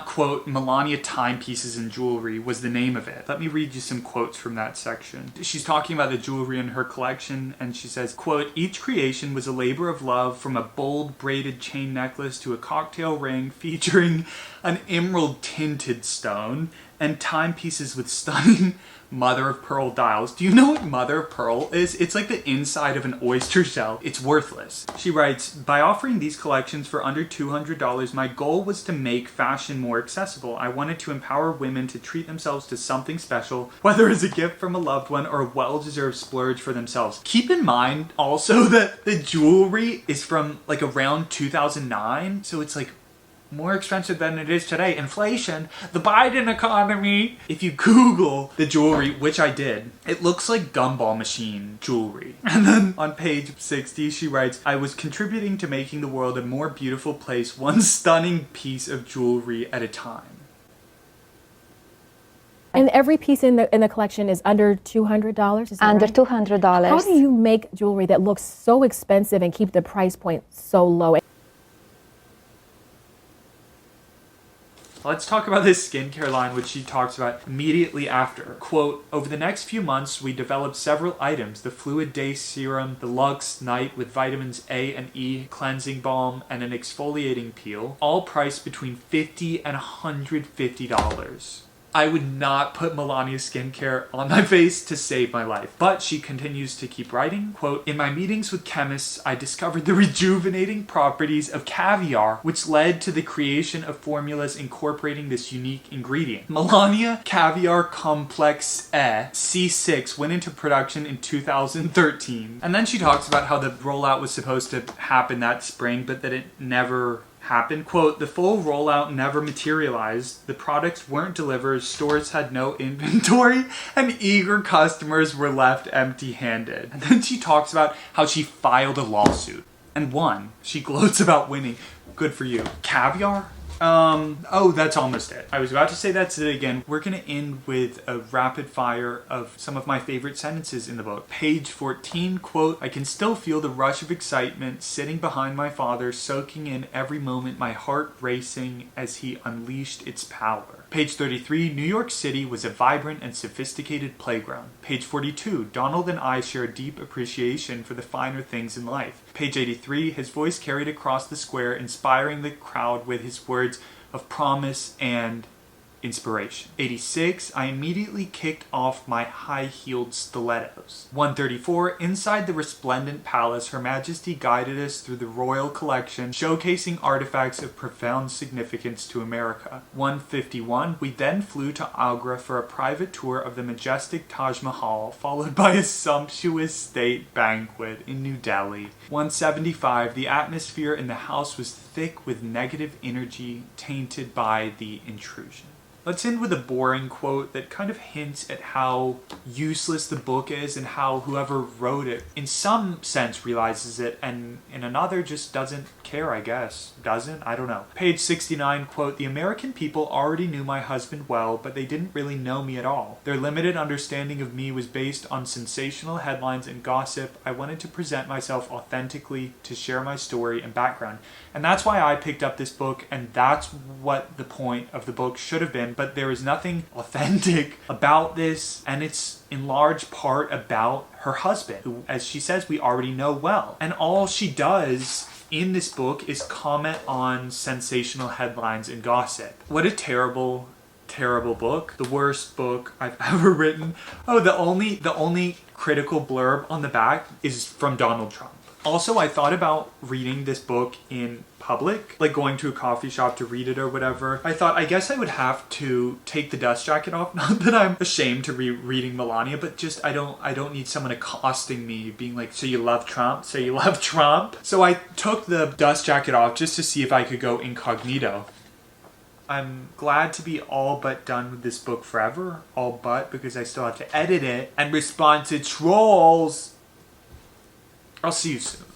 quote, Melania Timepieces and Jewelry was the name of it. Let me read you some quotes from that section. She's talking about the jewelry in her collection, and she says, quote, each creation was a labor of love, from a bold braided chain necklace to a cocktail ring featuring an emerald tinted stone and timepieces with stunning mother of pearl dials. Do you know what mother of pearl is? It's like the inside of an oyster shell. It's worthless. She writes, by offering these collections for under $200, my goal was to make fashion more accessible. I wanted to empower women to treat themselves to something special, whether as a gift from a loved one or a well-deserved splurge for themselves. Keep in mind also that the jewelry is from like around 2009, so it's like more expensive than it is today. Inflation, the Biden economy. If you Google the jewelry, which I did, it looks like gumball machine jewelry. And then on page 60, she writes, I was contributing to making the world a more beautiful place, one stunning piece of jewelry at a time. And every piece in the collection is under $200? Is that Under right? $200. How do you make jewelry that looks so expensive and keep the price point so low? Let's talk about this skincare line, which she talks about immediately after. Quote, over the next few months, we developed several items. The Fluid Day Serum, the Luxe Night with vitamins A and E cleansing balm, and an exfoliating peel, all priced between $50 and $150. I would not put Melania's skincare on my face to save my life. But she continues to keep writing, quote, in my meetings with chemists, I discovered the rejuvenating properties of caviar, which led to the creation of formulas incorporating this unique ingredient. Melania Caviar Complex C6 went into production in 2013. And then she talks about how the rollout was supposed to happen that spring, but that it never happened. Quote, the full rollout never materialized. The products weren't delivered, stores had no inventory, and eager customers were left empty-handed. And then she talks about how she filed a lawsuit and won. She gloats about winning. Good for you. Caviar? Oh, that's almost it. I was about to say that's it again. We're gonna end with a rapid fire of some of my favorite sentences in the book. Page 14, quote, I can still feel the rush of excitement sitting behind my father, soaking in every moment, my heart racing as he unleashed its power. Page 33, New York City was a vibrant and sophisticated playground. Page 42, Donald and I share a deep appreciation for the finer things in life. Page 83, his voice carried across the square, inspiring the crowd with his words of promise and inspiration. 86, I immediately kicked off my high-heeled stilettos. 134, inside the resplendent palace, Her Majesty guided us through the royal collection, showcasing artifacts of profound significance to America. 151, we then flew to Agra for a private tour of the majestic Taj Mahal, followed by a sumptuous state banquet in New Delhi. 175, the atmosphere in the house was thick with negative energy tainted by the intrusion. Let's end with a boring quote that kind of hints at how useless the book is and how whoever wrote it, in some sense, realizes it, and in another just doesn't care, I guess. Doesn't? I don't know. Page 69, quote, the American people already knew my husband well, but they didn't really know me at all. Their limited understanding of me was based on sensational headlines and gossip. I wanted to present myself authentically, to share my story and background. And that's why I picked up this book, and that's what the point of the book should have been. But there is nothing authentic about this, and it's in large part about her husband, who, as she says, we already know well. And all she does in this book is comment on sensational headlines and gossip. What a terrible, terrible book. The worst book I've ever written. Oh, the only critical blurb on the back is from Donald Trump. Also, I thought about reading this book in public, like going to a coffee shop to read it or whatever. I thought, I guess I would have to take the dust jacket off. Not that I'm ashamed to be reading Melania, but just I don't need someone accosting me, being like, so you love Trump? So you love Trump? So I took the dust jacket off just to see if I could go incognito. I'm glad to be all but done with this book forever. All but, because I still have to edit it and respond to trolls. I'll see you soon.